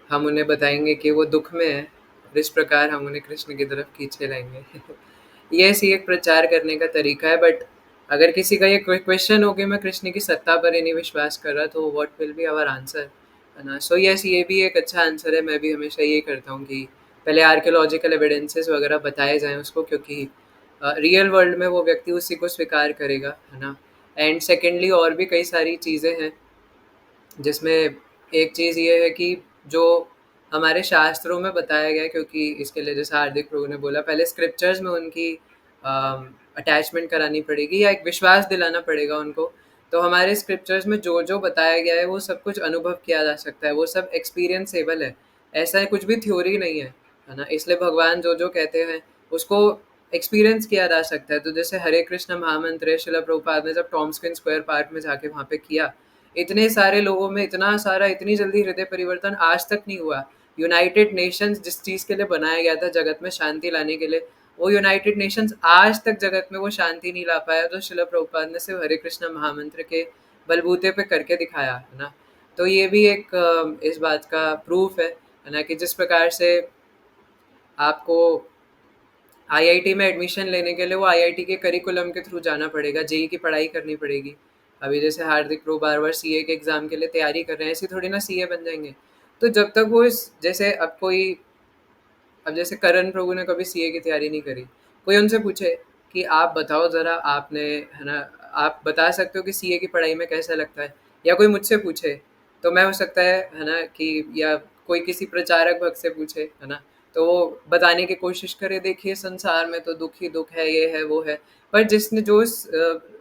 S1: हम उन्हें बताएंगे कि वो दुख में है, और इस प्रकार हम उन्हें कृष्ण की तरफ खींचे लाएंगे। ये ऐसी एक प्रचार करने का तरीका है, बट अगर किसी का ये क्वेश्चन हो कि मैं कृष्ण की सत्ता पर ही नहीं विश्वास कर रहा, तो what will be our answer, है ना। सो यस, ये भी एक अच्छा आंसर है। मैं भी हमेशा ये करता हूँ कि पहले आर्कियोलॉजिकल एविडेंसेस वगैरह बताए जाएं उसको, क्योंकि रियल वर्ल्ड में वो व्यक्ति उसी को स्वीकार करेगा, है ना। एंड सेकेंडली और भी कई सारी चीज़ें हैं, जिसमें एक चीज़ ये है कि जो हमारे शास्त्रों में बताया गया है, क्योंकि इसके लिए जैसे हार्दिक प्रभु ने बोला, पहले स्क्रिप्चर्स में उनकी अटैचमेंट करानी पड़ेगी या एक विश्वास दिलाना पड़ेगा उनको। तो हमारे स्क्रिप्चर्स में जो जो बताया गया है वो सब कुछ अनुभव किया जा सकता है, वो सब एक्सपीरियंसेबल है, ऐसा कुछ भी थ्योरी नहीं है ना। इसलिए भगवान जो जो कहते हैं उसको एक्सपीरियंस किया जा सकता है। तो जैसे हरे कृष्ण महामंत्र है, शिला प्रभुपाद ने जब टॉमस्किन स्क्वायर पार्क में जाके वहाँ पे किया, इतने सारे लोगों में इतना सारा, इतनी जल्दी हृदय परिवर्तन आज तक नहीं हुआ। यूनाइटेड नेशंस जिस चीज़ के लिए बनाया गया था जगत में शांति लाने के लिए, वो यूनाइटेड नेशंस आज तक जगत में वो शांति नहीं ला पाया, तो शिला प्रभुपाद ने सिर्फ हरे कृष्ण महामंत्र के बलबूते पे करके दिखाया, है ना। तो ये भी एक इस बात का प्रूफ है ना, कि जिस प्रकार से आपको आईआईटी में एडमिशन लेने के लिए वो आईआईटी के करिकुलम के थ्रू जाना पड़ेगा, जेई की पढ़ाई करनी पड़ेगी। अभी जैसे हार्दिक प्रो बार सीए के एग्ज़ाम के लिए तैयारी कर रहे हैं, ऐसी थोड़ी ना सीए बन जाएंगे। तो जब तक वो इस, जैसे अब जैसे करण प्रभु ने कभी सीए की तैयारी नहीं करी, कोई उनसे पूछे कि आप बताओ ज़रा, आपने, है ना, आप बता सकते हो कि सीए की पढ़ाई में कैसा लगता है, या कोई मुझसे पूछे, तो मैं हो सकता है ना, कि या कोई किसी प्रचारक भक्त से पूछे, है ना, तो वो बताने की कोशिश करे, देखिए संसार में तो दुख ही दुख है, ये है वो है। पर जिसने जो इस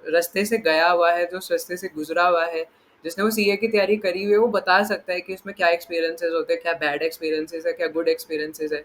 S1: रास्ते से गया हुआ है, जो उस रास्ते से गुजरा हुआ है, जिसने वो सीए की तैयारी करी हुई है, वो बता सकता है कि उसमें क्या एक्सपीरियंसेस होते हैं, क्या बैड एक्सपीरियंसेस है, क्या गुड एक्सपीरियंसेस है।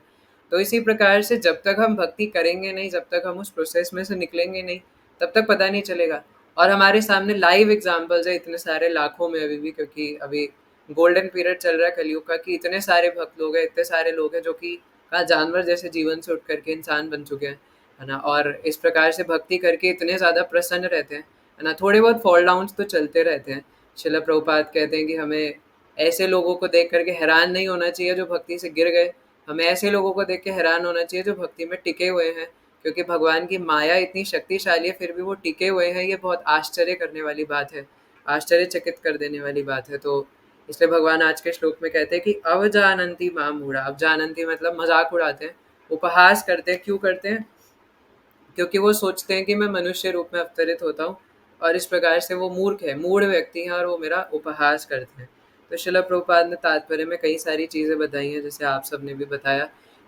S1: तो इसी प्रकार से जब तक हम भक्ति करेंगे नहीं, जब तक हम उस प्रोसेस में से निकलेंगे नहीं, तब तक पता नहीं चलेगा। और हमारे सामने लाइव एग्जाम्पल्स है इतने सारे, लाखों में अभी भी, क्योंकि अभी गोल्डन पीरियड चल रहा है कलयुग का, कि इतने सारे भक्त लोग हैं, इतने सारे लोग हैं जो कि कहा जानवर जैसे जीवन से उठ करके इंसान बन चुके हैं, है ना। और इस प्रकार से भक्ति करके इतने ज़्यादा प्रसन्न रहते हैं, है ना। थोड़े बहुत फॉल डाउन्स तो चलते रहते हैं। शिला प्रभुपाद कहते हैं कि हमें ऐसे लोगों को देख करके हैरान नहीं होना चाहिए जो भक्ति से गिर गए, हमें ऐसे लोगों को देख के हैरान होना चाहिए जो भक्ति में टिके हुए हैं, क्योंकि भगवान की माया इतनी शक्तिशाली है फिर भी वो टिके हुए हैं। ये बहुत आश्चर्य करने वाली बात है, आश्चर्यचकित कर देने वाली बात है। तो इसलिए भगवान आज के श्लोक में कहते हैं कि अवजानंती मां मूढ़ा। अवजानंती मतलब मजाक उड़ाते हैं, उपहास करते हैं। क्यों करते हैं? क्योंकि वो सोचते हैं कि मैं मनुष्य रूप में अवतरित होता हूँ और इस प्रकार से वो मूर्ख है, मूढ़ व्यक्ति हैं और वो मेरा उपहास करते हैं। तो श्रील प्रभुपाद ने तात्पर्य में कई सारी चीज़ें बताई हैं, जैसे आप सबने भी बताया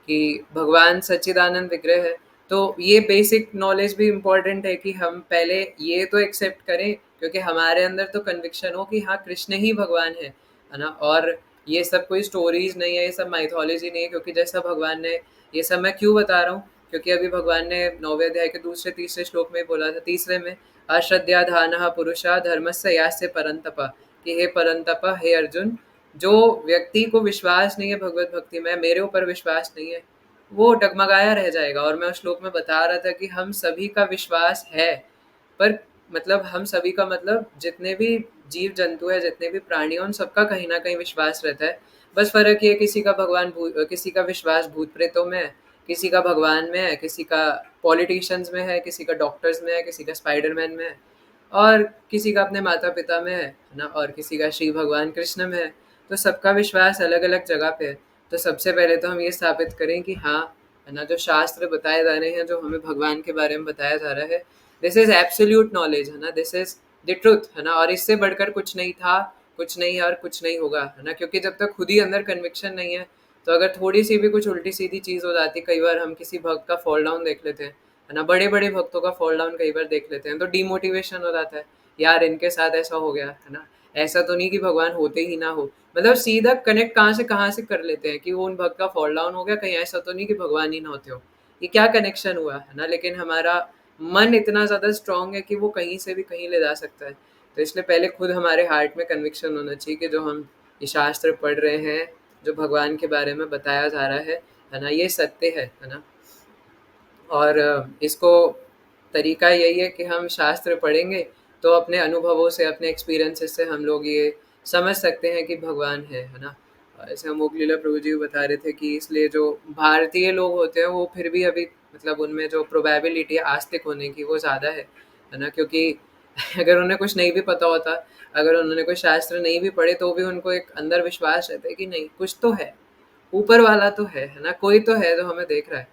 S1: कि भगवान सच्चिदानंद विग्रह है। तो ये बेसिक नॉलेज भी इम्पोर्टेंट है कि हम पहले ये तो एक्सेप्ट करें, क्योंकि हमारे अंदर तो कन्विक्शन हो कि हाँ कृष्ण ही भगवान है ना। और ये सब कोई स्टोरीज नहीं है, ये सब माइथोलॉजी नहीं है, क्योंकि जैसा भगवान ने, ये सब मैं क्यों बता रहा हूँ, क्योंकि अभी भगवान ने 9वें अध्याय के दूसरे तीसरे श्लोक में बोला था, तीसरे में, अश्रद्धाधानः पुरुषा धर्मस्य यास्य परंतप, कि हे परंतप, हे अर्जुन, जो व्यक्ति को विश्वास नहीं है भगवत भक्ति में, मेरे ऊपर विश्वास नहीं है, वो डगमगाया रह जाएगा। और मैं उस श्लोक में बता रहा था कि हम सभी का विश्वास है, पर मतलब हम सभी का मतलब जितने भी जीव जंतु है, जितने भी प्राणी हैं, उन सबका कहीं ना कहीं विश्वास रहता है। बस फर्क ये, किसी का किसी का विश्वास भूत प्रेतों में है, किसी का भगवान में है, किसी का पॉलिटिशियंस में है, किसी का डॉक्टर्स में है, किसी का स्पाइडरमैन में है, और किसी का अपने माता पिता में है ना, और किसी का श्री भगवान कृष्ण में है। तो सबका विश्वास अलग अलग जगह पे है। तो सबसे पहले तो हम ये स्थापित करें कि हाँ, है ना, जो शास्त्र बताए जा रहे हैं, जो हमें भगवान के बारे में बताया जा रहा है, दिस इज एब्सोल्यूट नॉलेज, है ना, दिस इज द ट्रुथ, है ना। और इससे बढ़कर कुछ नहीं था, कुछ नहीं है और कुछ नहीं होगा, है ना। क्योंकि जब तक खुद ही अंदर कन्विक्शन नहीं है, तो अगर थोड़ी सी भी कुछ उल्टी सीधी चीज़ हो जाती, कई बार हम किसी भक्त का फॉल डाउन देख लेते हैं, है ना, बड़े बड़े भक्तों का फॉल डाउन कई बार देख लेते हैं, तो डीमोटिवेशन हो जाता है, यार इनके साथ ऐसा हो गया, है ना, ऐसा तो नहीं कि भगवान होते ही ना हो। मतलब सीधा कनेक्ट कहाँ से कर लेते हैं कि वो उन भक्त का फॉल डाउन हो गया, कहीं ऐसा तो नहीं कि भगवान ही ना होते हो, ये क्या कनेक्शन हुआ, है ना। लेकिन हमारा मन इतना ज़्यादा स्ट्रांग है कि वो कहीं से भी कहीं ले जा सकता है। तो इसलिए पहले खुद हमारे हार्ट में कन्विक्शन होना चाहिए कि जो हम ये शास्त्र पढ़ रहे हैं, जो भगवान के बारे में बताया जा रहा है ना, ये सत्य है ना। और इसको तरीका यही है कि हम शास्त्र पढ़ेंगे तो अपने अनुभवों से, अपने एक्सपीरियंसेस से हम लोग ये समझ सकते हैं कि भगवान है ना। ऐसे हम लीला प्रभु जी बता रहे थे कि इसलिए जो भारतीय लोग होते हैं, वो फिर भी अभी मतलब उनमें जो प्रोबेबिलिटी है आस्तिक होने की, वो ज़्यादा है ना। क्योंकि अगर उन्हें कुछ नहीं भी पता होता, अगर उन्होंने कोई शास्त्र नहीं भी पढ़े, तो भी उनको एक अंदर विश्वास रहता है कि नहीं, कुछ तो है, ऊपर वाला तो है ना, कोई तो है जो हमें देख रहा है।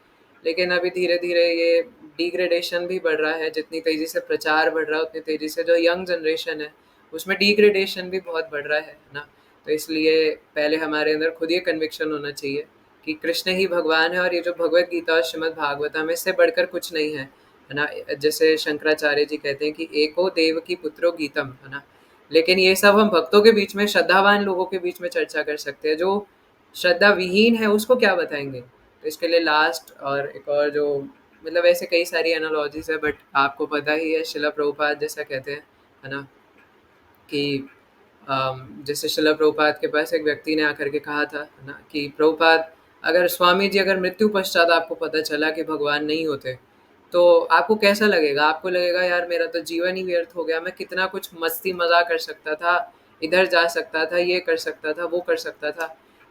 S1: लेकिन अभी धीरे धीरे ये डिग्रेडेशन भी बढ़ रहा है, जितनी तेज़ी से प्रचार बढ़ रहा है, उतनी तेज़ी से जो यंग जनरेशन है, उसमें डिग्रेडेशन भी बहुत बढ़ रहा है ना। तो इसलिए पहले हमारे अंदर खुद ये कन्विक्शन होना चाहिए कि कृष्ण ही भगवान है, और ये जो भगवत गीता और श्रीमद् भागवतम, इससे बढ़कर कुछ नहीं है ना। जैसे शंकराचार्य जी कहते हैं कि एको देव की पुत्रो गीतम, है ना। लेकिन ये सब हम भक्तों के बीच में, श्रद्धावान लोगों के बीच में चर्चा कर सकते हैं, जो श्रद्धा विहीन है उसको क्या बताएंगे। तो इसके लिए लास्ट और एक और जो, मतलब ऐसे कई सारी एनालॉजीज है, बट आपको पता ही है, शिला प्रभुपाद जैसा कहते हैं, है ना, कि जैसे शिला प्रभुपाद के पास एक व्यक्ति ने आकर के कहा था, है ना, कि प्रभुपाद, अगर स्वामी जी, अगर मृत्यु पश्चात आपको पता चला कि भगवान नहीं होते, तो आपको कैसा लगेगा? आपको लगेगा यार मेरा तो जीवन ही व्यर्थ हो गया, मैं कितना कुछ मस्ती मजा कर सकता था, इधर जा सकता था, ये कर सकता था, वो कर सकता था,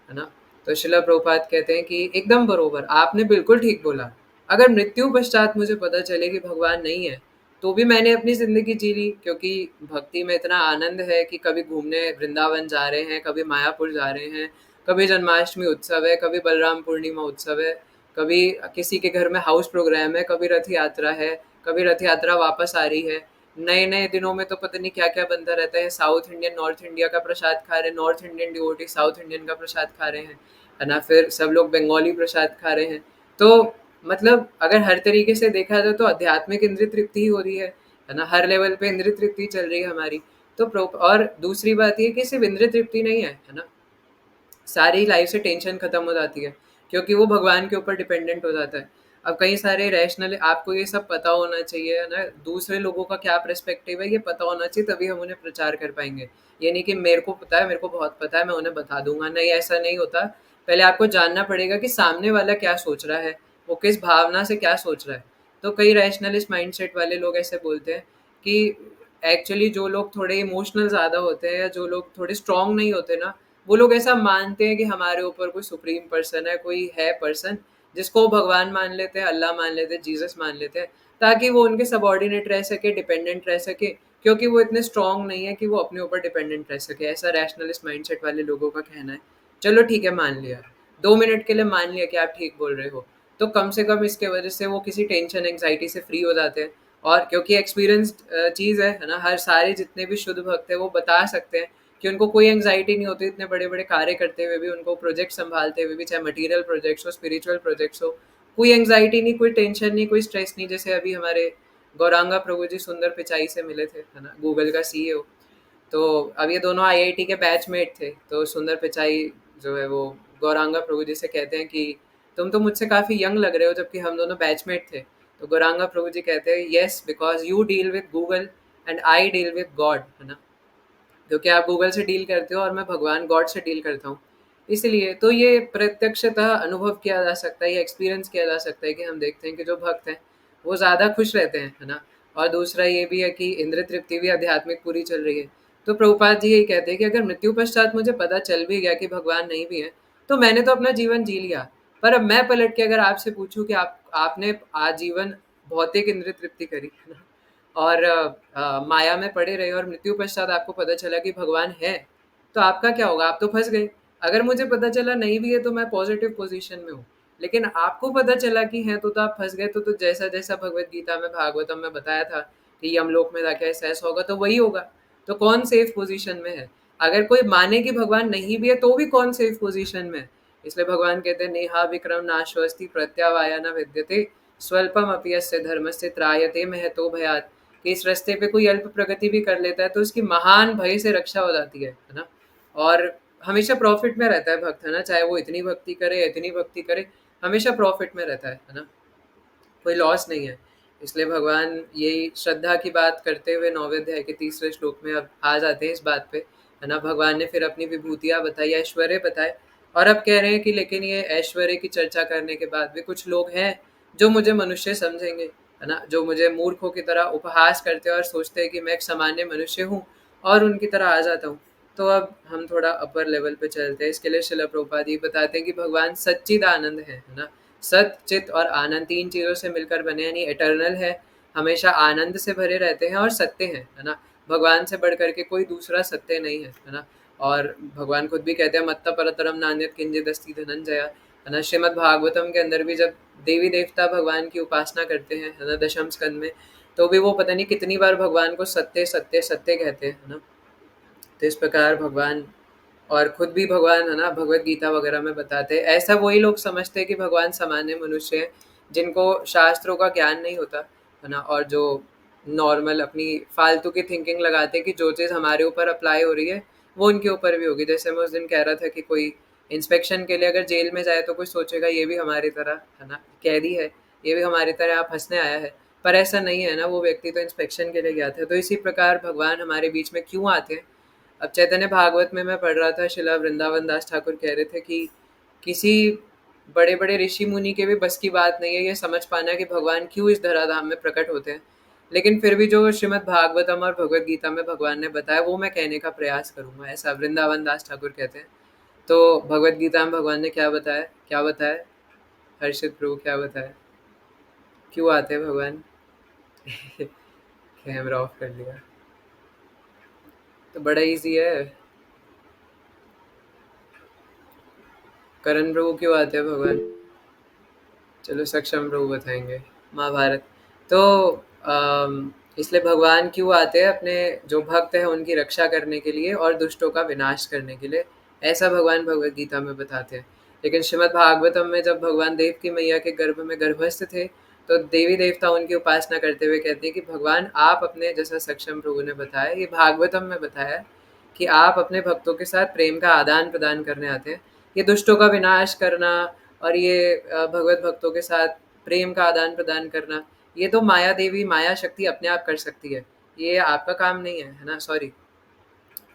S1: है ना। तो शिला प्रभुपाद कहते हैं कि एकदम बरोबर, आपने बिल्कुल ठीक बोला। अगर मृत्यु पश्चात मुझे पता चले कि भगवान नहीं है, तो भी मैंने अपनी ज़िंदगी जी ली, क्योंकि भक्ति में इतना आनंद है कि कभी घूमने वृंदावन जा रहे हैं, कभी मायापुर जा रहे हैं, कभी जन्माष्टमी उत्सव है, कभी बलराम पूर्णिमा उत्सव है, कभी किसी के घर में हाउस प्रोग्राम है, कभी रथ यात्रा है, कभी रथ यात्रा वापस आ रही है। नए नए दिनों में तो पता नहीं क्या क्या बनता रहता है, साउथ इंडियन नॉर्थ इंडिया का प्रसाद खा रहे हैं, north Indian devotee south Indian का प्रसाद खा रहे हैं, है ना, फिर सब लोग बंगाली प्रसाद खा रहे हैं। तो मतलब अगर हर तरीके से देखा जाए तो आध्यात्मिक इंद्रिय तृप्ति ही हो रही है ना, हर लेवल पे इंद्रिय तृप्ति चल रही है हमारी। तो और दूसरी बात ये कि सिर्फ इंद्रिय तृप्ति नहीं है ना, सारी लाइफ से टेंशन खत्म हो जाती है, क्योंकि वो भगवान के ऊपर डिपेंडेंट हो जाता है। अब कई सारे रैशनल, आपको ये सब पता होना चाहिए, है ना, दूसरे लोगों का क्या पर्सपेक्टिव है ये पता होना चाहिए, तभी हम उन्हें प्रचार कर पाएंगे। ये नहीं कि मेरे को पता है, मेरे को बहुत पता है, मैं उन्हें बता दूंगा, नहीं, ऐसा नहीं होता। पहले आपको जानना पड़ेगा कि सामने वाला क्या सोच रहा है, वो किस भावना से क्या सोच रहा है। तो कई रैशनलिस्ट माइंडसेट वाले लोग ऐसे बोलते हैं कि एक्चुअली जो लोग थोड़े इमोशनल ज़्यादा होते हैं, या जो लोग थोड़े स्ट्रांग नहीं होते ना, वो लोग ऐसा मानते हैं कि हमारे ऊपर कोई सुप्रीम पर्सन है, कोई है पर्सन, जिसको वो भगवान मान लेते हैं, अल्लाह मान लेते हैं, जीसस मान लेते हैं, ताकि वो उनके सबॉर्डिनेट रह सके, डिपेंडेंट रह सके, क्योंकि वो इतने स्ट्रांग नहीं है कि वो अपने ऊपर डिपेंडेंट रह सके। ऐसा रैशनलिस्ट माइंडसेट वाले लोगों का कहना है। चलो ठीक है, मान लिया, 2 मिनट के लिए मान लिया कि आप ठीक बोल रहे हो, तो कम से कम इसके वजह से वो किसी टेंशन एंग्जाइटी से फ्री हो जाते हैं। और क्योंकि एक्सपीरियंस्ड चीज़ है ना, हर सारे जितने भी शुद्ध भक्त हैं वो बता सकते हैं कि उनको कोई एंग्जाइटी नहीं होती इतने बड़े बड़े कार्य करते हुए भी, उनको प्रोजेक्ट संभालते हुए भी, चाहे मटेरियल प्रोजेक्ट्स हो, स्पिरिचुअल प्रोजेक्ट्स हो, कोई एंग्जाइटी नहीं, कोई टेंशन नहीं, कोई स्ट्रेस नहीं। जैसे अभी हमारे गौरांगा प्रभु जी सुंदर पिचाई से मिले थे, है ना, गूगल का सीईओ। तो अब ये दोनों आईआईटी के बैचमेट थे, तो सुंदर पिचाई जो है वो गौरांगा प्रभु जी से कहते हैं कि तुम तो मुझसे काफ़ी यंग लग रहे हो, जबकि हम दोनों बैचमेट थे। तो गौरांगा प्रभु जी कहते हैं, yes because you deal with Google and I deal with God, है ना, क्योंकि आप गूगल से डील करते हो और मैं भगवान गॉड से डील करता हूँ। इसलिए तो ये प्रत्यक्षतः अनुभव किया जा सकता है, ये एक्सपीरियंस किया जा सकता है कि हम देखते हैं कि जो भक्त हैं वो ज़्यादा खुश रहते हैं, है ना। और दूसरा ये भी है कि इंद्र तृप्ति भी आध्यात्मिक पूरी चल रही है। तो प्रभुपाद जी यही कहते हैं कि अगर मृत्यु पश्चात मुझे पता चल भी गया कि भगवान नहीं भी है, तो मैंने तो अपना जीवन जी लिया। पर अब मैं पलट के अगर आपसे पूछूं कि आपने आजीवन भौतिक इंद्र तृप्ति करी, है ना, और माया में पड़े रहे और मृत्यु पश्चात आपको पता चला कि भगवान है, तो आपका क्या होगा? आप तो फंस गए। अगर मुझे पता चला नहीं भी है तो मैं पॉजिटिव पोजीशन में हूँ, लेकिन आपको पता चला कि है तो आप फंस गए। तो जैसा जैसा भगवत गीता में भागवतम में बताया था कि यमलोक में जाके ऐसा ऐसा होगा, तो वही होगा। तो कौन सेफ पोजीशन में है? अगर कोई माने कि भगवान नहीं भी है तो भी कौन सेफ पोजीशन में है? इसलिए भगवान कहते हैं, नेहा विक्रम नाश्वस्ति प्रत्यावाया न विद्यते स्वल्पम अपि यस्य धर्मस्य त्रायते महतो भयात्। कि इस रास्ते पे कोई अल्प प्रगति भी कर लेता है तो उसकी महान भय से रक्षा हो जाती है ना। और हमेशा प्रॉफिट में रहता है भक्त, है ना, चाहे वो इतनी भक्ति करे इतनी भक्ति करे, हमेशा प्रॉफिट में रहता है ना, कोई लॉस नहीं है। इसलिए भगवान यही श्रद्धा की बात करते हुए 9वें अध्याय के 3रे श्लोक में अब आ जाते हैं इस बात पे, है ना। भगवान ने फिर अपनी विभूतियाँ बताई, ऐश्वर्य बताए, और अब कह रहे हैं कि लेकिन ये ऐश्वर्य की चर्चा करने के बाद भी कुछ लोग हैं जो मुझे मनुष्य समझेंगे, है ना, जो मुझे मूर्खों की तरह उपहास करते हैं और सोचते हैं कि मैं एक सामान्य मनुष्य हूँ और उनकी तरह आ जाता हूँ। तो अब हम थोड़ा अपर लेवल पे चलते हैं। इसके लिए श्रील प्रभुपाद जी बताते हैं कि भगवान सच्चिदानंद है ना। सत, चित और आनंद 3 चीज़ों से मिलकर बने, यानी एटर्नल है, हमेशा आनंद से भरे रहते हैं और सत्य हैं, है ना। भगवान से बढ़ करके कोई दूसरा सत्य नहीं है ना। और भगवान खुद भी कहते हैं, मत्त परतरम नान्यत् किंचिदस्ति धनंजय, है ना। श्रीमद् भागवतम के अंदर भी जब देवी देवता भगवान की उपासना करते हैं, है ना, दशम स्कंद में, तो भी वो पता नहीं कितनी बार भगवान को सत्य सत्य सत्य कहते हैं, है ना। तो इस प्रकार भगवान, और खुद भी भगवान, है ना, भगवत गीता वगैरह में बताते हैं। ऐसा वही लोग समझते हैं कि भगवान सामान्य मनुष्य हैं जिनको शास्त्रों का ज्ञान नहीं होता, है ना, और जो नॉर्मल अपनी फालतू की थिंकिंग लगाते हैं कि जो चीज़ हमारे ऊपर अप्लाई हो रही है वो उनके ऊपर भी होगी। जैसे मैं उस दिन कह रहा था कि कोई इंस्पेक्शन के लिए अगर जेल में जाए तो कोई सोचेगा ये भी हमारी तरह, है ना, कैदी है, ये भी हमारी तरह आप हंसने आया है। पर ऐसा नहीं है ना, वो व्यक्ति तो इंस्पेक्शन के लिए गया था। तो इसी प्रकार भगवान हमारे बीच में क्यों आते हैं? अब चैतन्य भागवत में मैं पढ़ रहा था, शिला वृंदावन दास ठाकुर कह रहे थे कि किसी बड़े बड़े ऋषि मुनि के भी बस की बात नहीं है ये समझ पाना कि भगवान क्यों इस धराधाम में प्रकट होते हैं। लेकिन फिर भी जो श्रीमद् भागवतम और भगवत गीता में भगवान ने बताया वो मैं कहने का प्रयास करूंगा, ऐसा वृंदावन दास ठाकुर कहते हैं। तो भगवत गीता में भगवान ने क्या बताया, क्या बताया हर्षित प्रभु, क्या बताया, क्यों आते हैं भगवान? कैमरा ऑफ कर लिया। तो बड़ा इजी है, करण प्रभु क्यों आते हैं भगवान? चलो सक्षम प्रभु बताएंगे, महाभारत। तो इसलिए भगवान क्यों आते हैं? अपने जो भक्त हैं उनकी रक्षा करने के लिए और दुष्टों का विनाश करने के लिए, ऐसा भगवान भगवत गीता में बताते हैं। लेकिन श्रीमद् भागवतम में जब भगवान देव की मैया के गर्भ में गर्भस्थ थे तो देवी देवता उनकी उपासना करते हुए कहते हैं कि भगवान आप अपने, जैसा सक्षम प्रभु ने बताया, ये भागवतम में बताया कि आप अपने भक्तों के साथ प्रेम का आदान प्रदान करने आते हैं। ये दुष्टों का विनाश करना और ये भगवत भक्तों के साथ प्रेम का आदान प्रदान करना, ये तो माया देवी, माया शक्ति अपने आप कर सकती है, ये आपका काम नहीं है ना। सॉरी,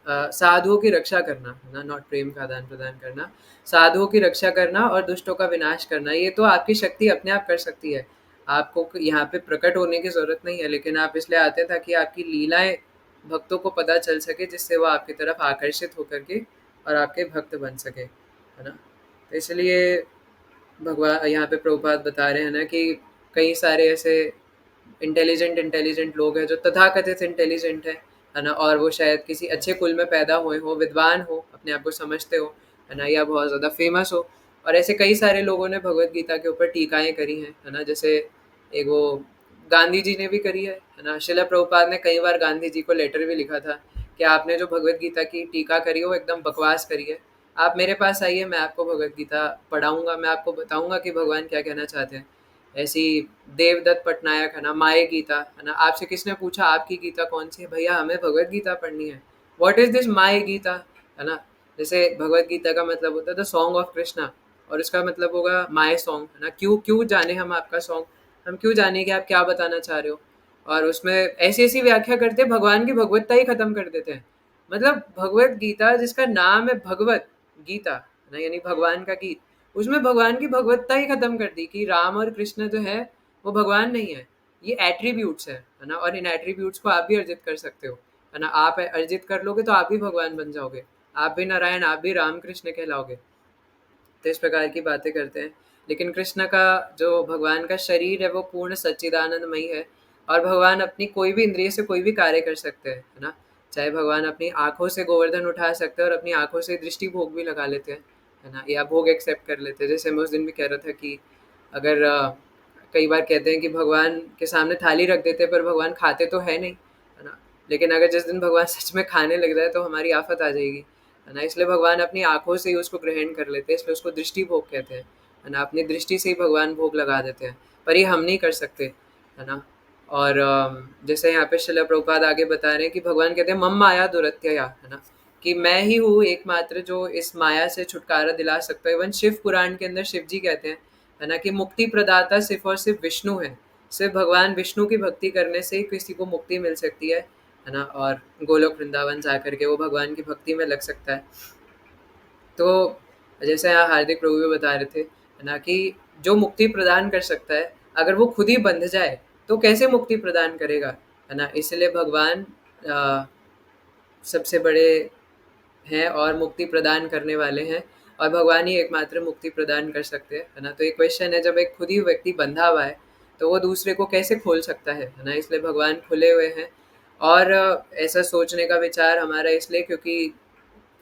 S1: साधुओं की रक्षा करना, है ना, नॉट प्रेम का आदान प्रदान करना। साधुओं की रक्षा करना और दुष्टों का विनाश करना, ये तो आपकी शक्ति अपने आप कर सकती है। आपको यहाँ पे प्रकट होने की ज़रूरत नहीं है, लेकिन आप इसलिए आते हैं ताकि आपकी लीलाएं भक्तों को पता चल सके, जिससे वो आपकी तरफ आकर्षित होकर के और आपके भक्त बन सके, है ना। तो इसलिए भगवान यहाँ पे प्रभुपाद बता रहे हैं ना कि कई सारे ऐसे इंटेलिजेंट लोग हैं जो तथाकथित इंटेलिजेंट है ना, और वो शायद किसी अच्छे कुल में पैदा हुए हो, विद्वान हो, अपने आप को समझते हो, है ना, या बहुत ज़्यादा फेमस हो। और ऐसे कई सारे लोगों ने भगवत गीता के ऊपर टीकाएं करी हैं, है ना। जैसे एक वो गांधी जी ने भी करी है ना। शिला प्रभुपाद ने कई बार गांधी जी को लेटर भी लिखा था कि आपने जो भगवत गीता की टीका करी है वो एकदम बकवास करी है, आप मेरे पास आइए, मैं आपको भगवत गीता पढ़ाऊंगा, मैं आपको बताऊंगा कि भगवान क्या कहना चाहते हैं। ऐसी देवदत्त पटनायक है ना, माए गीता है ना, आपसे किसने पूछा आपकी गीता कौन सी है, भैया हमें भगवत गीता पढ़नी है। व्हाट इज दिस माए गीता, है ना। जैसे भगवत गीता का मतलब होता है द सॉन्ग ऑफ कृष्णा, और इसका मतलब होगा माय सॉन्ग, है ना। क्यों क्यों जाने हम आपका सॉन्ग, हम क्यों जाने कि आप क्या बताना चाह रहे हो। और उसमें ऐसी ऐसी व्याख्या करते हैं, भगवान की भगवत्ता ही खत्म कर देते हैं। मतलब भगवत गीता जिसका नाम है भगवत गीता, है ना, यानी भगवान का गीत, उसमें भगवान की भगवत्ता ही खत्म कर दी कि राम और कृष्ण जो है वो भगवान नहीं है, ये एट्रीब्यूट्स है ना। और इन एट्रीब्यूट्स को आप भी अर्जित कर सकते हो, है ना। आप अर्जित कर लोगे तो आप भी भगवान बन जाओगे, आप भी नारायण, आप भी राम कृष्ण कहलाओगे। तो इस प्रकार की बातें करते हैं। लेकिन कृष्ण का जो भगवान का शरीर है वो पूर्ण सच्चिदानंदमयी है, और भगवान अपनी कोई भी इंद्रिय से कोई भी कार्य कर सकते हैं, है ना। चाहे भगवान अपनी आंखों से गोवर्धन उठा सकते हैं और अपनी आंखों से दृष्टि भोग भी लगा लेते हैं, है ना, या भोग एक्सेप्ट कर लेते हैं। जैसे मैं उस दिन भी कह रहा था कि अगर कई बार कहते हैं कि भगवान के सामने थाली रख देते हैं पर भगवान खाते तो है नहीं, है ना। लेकिन अगर जिस दिन भगवान सच में खाने लग जाए तो हमारी आफत आ जाएगी, है ना। इसलिए भगवान अपनी आंखों से ही उसको ग्रहण कर लेते हैं, इसलिए उसको दृष्टि भोग कहते हैं, है ना। अपनी दृष्टि से ही भगवान भोग लगा देते हैं, पर ये हम नहीं कर सकते, है ना। और जैसे यहाँ पे शिला प्रभुपाद आगे बता रहे हैं कि भगवान कहते हैं मम माया दुरत्यया, है ना, कि मैं ही हूँ एकमात्र जो इस माया से छुटकारा दिला सकता है। इवन शिव पुराण के अंदर शिव जी कहते हैं, है ना, कि मुक्ति प्रदाता सिर्फ और सिर्फ विष्णु है, सिर्फ भगवान विष्णु की भक्ति करने से ही किसी को मुक्ति मिल सकती है ना। और गोलोक वृंदावन जा करके वो भगवान की भक्ति में लग सकता है। तो जैसे यहाँ हार्दिक प्रभु भी बता रहे थे, है ना, कि जो मुक्ति प्रदान कर सकता है अगर वो खुद ही बंध जाए तो कैसे मुक्ति प्रदान करेगा, है ना। इसलिए भगवान सबसे बड़े हैं और मुक्ति प्रदान करने वाले हैं, और भगवान ही एकमात्र मुक्ति प्रदान कर सकते हैं, है ना। तो एक क्वेश्चन है, जब एक खुद ही व्यक्ति बंधा हुआ है तो वो दूसरे को कैसे खोल सकता है ना। इसलिए भगवान खुले हुए हैं। और ऐसा सोचने का विचार हमारा इसलिए क्योंकि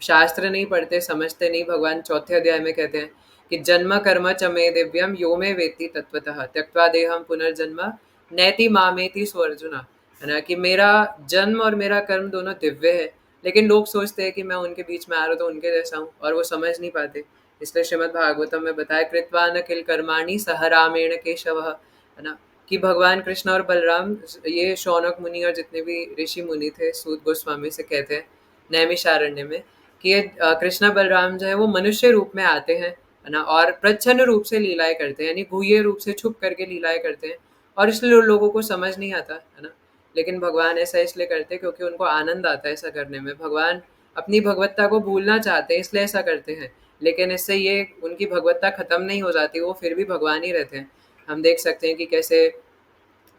S1: शास्त्र नहीं पढ़ते, समझते नहीं। भगवान चौथे अध्याय में कहते हैं कि जन्म कर्म च मे दिव्यम यो मे वेत्ति तत्वतः त्यक्त्वा देहम पुनर्जन्म नैति मामेति सो अर्जुना, है ना, कि मेरा जन्म और मेरा कर्म दोनों दिव्य है, लेकिन लोग सोचते हैं कि मैं उनके बीच में आ रहा हूँ तो उनके जैसा हूँ, और वो समझ नहीं पाते। इसलिए श्रीमद् भागवतम में बताया कृत्वा न किल कर्माणि सह रामेण केशव, है ना, कि भगवान कृष्ण और बलराम, ये शौनक मुनि और जितने भी ऋषि मुनि थे सूत गोस्वामी से कहते हैं नैमिषारण्य में कि ये कृष्ण बलराम जो है वो मनुष्य रूप में आते हैं, है ना, और प्रच्छन्न रूप से लीलाएं करते हैं, यानी गुह्य रूप से छुप करके लीलाएं करते हैं, और इसलिए लोगों को समझ नहीं आता, है ना। लेकिन भगवान ऐसा इसलिए करते हैं क्योंकि उनको आनंद आता है ऐसा करने में। भगवान अपनी भगवत्ता को भूलना चाहते हैं इसलिए ऐसा करते हैं, लेकिन इससे ये उनकी भगवत्ता खत्म नहीं हो जाती, वो फिर भी भगवान ही रहते हैं। हम देख सकते हैं कि कैसे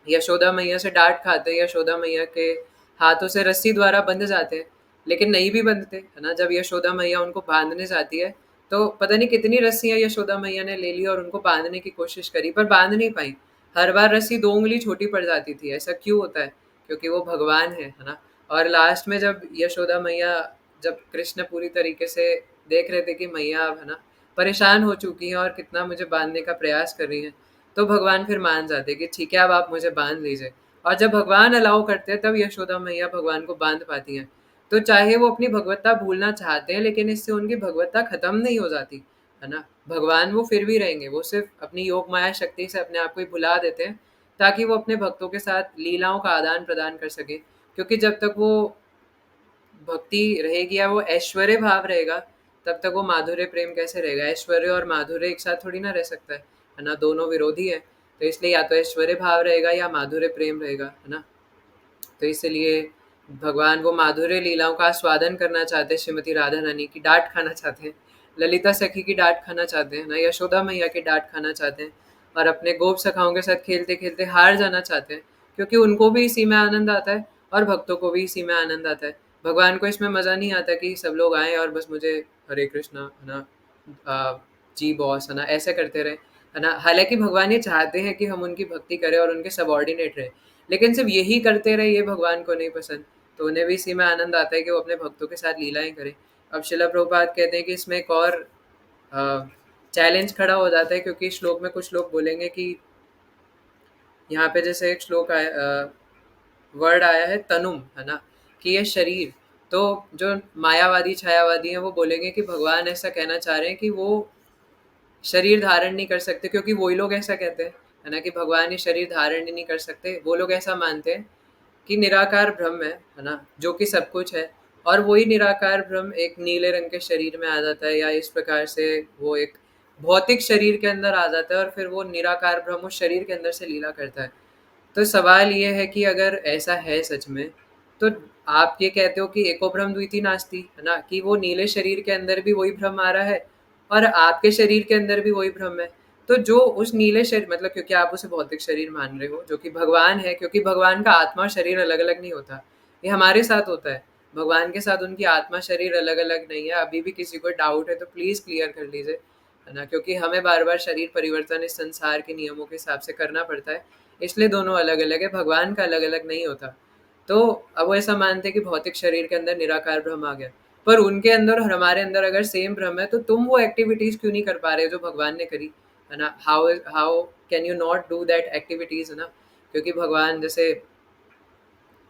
S1: यशोदा मैया से डांट खाते हैं, यशोदा मैया के हाथों से रस्सी द्वारा बंध जाते हैं, लेकिन नहीं भी बंधते, है ना। जब यशोदा मैया उनको बांधने जाती है तो पता नहीं कितनी रस्सियां यशोदा मैया ने ले ली और उनको बांधने की कोशिश करी, पर बांध नहीं पाई। हर बार रस्सी 2 उंगली छोटी पड़ जाती थी। ऐसा क्यों होता है? क्योंकि वो भगवान है ना। और लास्ट में जब यशोदा मैया, जब कृष्ण पूरी तरीके से देख रहे थे कि मैया अब, है ना, परेशान हो चुकी हैं और कितना मुझे बांधने का प्रयास कर रही हैं, तो भगवान फिर मान जाते कि ठीक है अब आप मुझे बांध लीजिए। और जब भगवान अलाउ करते हैं तब यशोदा मैया भगवान को बांध पाती हैं। तो चाहे वो अपनी भगवत्ता भूलना चाहते हैं लेकिन इससे उनकी भगवत्ता खत्म नहीं हो जाती, है ना। भगवान वो फिर भी रहेंगे, वो सिर्फ अपनी योग माया शक्ति से अपने आप को ही भुला देते हैं ताकि वो अपने भक्तों के साथ लीलाओं का आदान प्रदान कर सके। क्योंकि जब तक वो भक्ति रहेगी या वो ऐश्वर्य भाव रहेगा तब तक वो माधुर्य प्रेम कैसे रहेगा। ऐश्वर्य और माधुर्य एक साथ थोड़ी ना रह सकता है ना, दोनों विरोधी है। तो इसलिए या तो ऐश्वर्य भाव रहेगा या माधुर्य प्रेम रहेगा, है ना। तो इसलिए भगवान वो माधुर्य लीलाओं का आस्वादन करना चाहते हैं, श्रीमती राधा रानी की डांट खाना चाहते हैं, ललिता सखी की डांट खाना चाहते हैं ना, यशोदा मैया की डांट खाना चाहते हैं, और अपने गोप सखाओं के साथ खेलते खेलते हार जाना चाहते हैं, क्योंकि उनको भी इसी में आनंद आता है और भक्तों को भी इसी में आनंद आता है। भगवान को इसमें मज़ा नहीं आता कि सब लोग आए और बस मुझे हरे कृष्णा, है ना, जी बॉस, है ना, ऐसे करते रहे, है ना। हालांकि भगवान ये चाहते हैं कि हम उनकी भक्ति करें और उनके सबॉर्डिनेट रहें, लेकिन सिर्फ यही करते रहे ये भगवान को नहीं पसंद। तो उन्हें भी इसी में आनंद आता है कि वो अपने भक्तों के साथ लीलाएं करें। अब शिला प्रभुपाद कहते हैं कि इसमें एक और चैलेंज खड़ा हो जाता है, क्योंकि श्लोक में कुछ लोग बोलेंगे कि यहाँ पे जैसे एक श्लोक आया, वर्ड आया है तनुम, है ना, कि ये शरीर। तो जो मायावादी छायावादी हैं वो बोलेंगे कि भगवान ऐसा कहना चाह रहे हैं कि वो शरीर धारण नहीं कर सकते, क्योंकि वही लोग ऐसा कहते हैं, है ना, कि भगवान ये शरीर धारण ही नहीं कर सकते। वो लोग ऐसा मानते हैं कि निराकार ब्रह्म है ना, जो कि सब कुछ है, और वही निराकार ब्रह्म एक नीले रंग के शरीर में आ जाता है, या इस प्रकार से वो एक भौतिक शरीर के अंदर आ जाता है, और फिर वो निराकार ब्रह्म उस शरीर के अंदर से लीला करता है। तो सवाल ये है कि अगर ऐसा है सच में, तो आप ये कहते हो कि एको ब्रह्म द्वितीय नास्ति, है ना, कि वो नीले शरीर के अंदर भी वही ब्रह्म आ रहा है और आपके शरीर के अंदर भी वही ब्रह्म है। तो जो उस नीले शरीर, मतलब क्योंकि आप उसे भौतिक शरीर मान रहे हो जो कि भगवान है, क्योंकि भगवान का आत्मा और शरीर अलग अलग नहीं होता, ये हमारे साथ होता है। भगवान के साथ उनकी आत्मा शरीर अलग अलग नहीं है। अभी भी किसी को डाउट है तो प्लीज क्लियर कर लीजिए, है ना, क्योंकि हमें बार बार शरीर परिवर्तन इस संसार के नियमों के हिसाब से करना पड़ता है, इसलिए दोनों अलग अलग है, भगवान का अलग अलग नहीं होता। तो अब वो ऐसा मानते हैं कि भौतिक शरीर के अंदर निराकार ब्रह्म आ गया, पर उनके अंदर और हमारे अंदर अगर सेम ब्रह्म है, तो तुम वो एक्टिविटीज क्यों नहीं कर पा रहे जो भगवान ने करी, है ना। How can you not do that activities, है ना, क्योंकि भगवान जैसे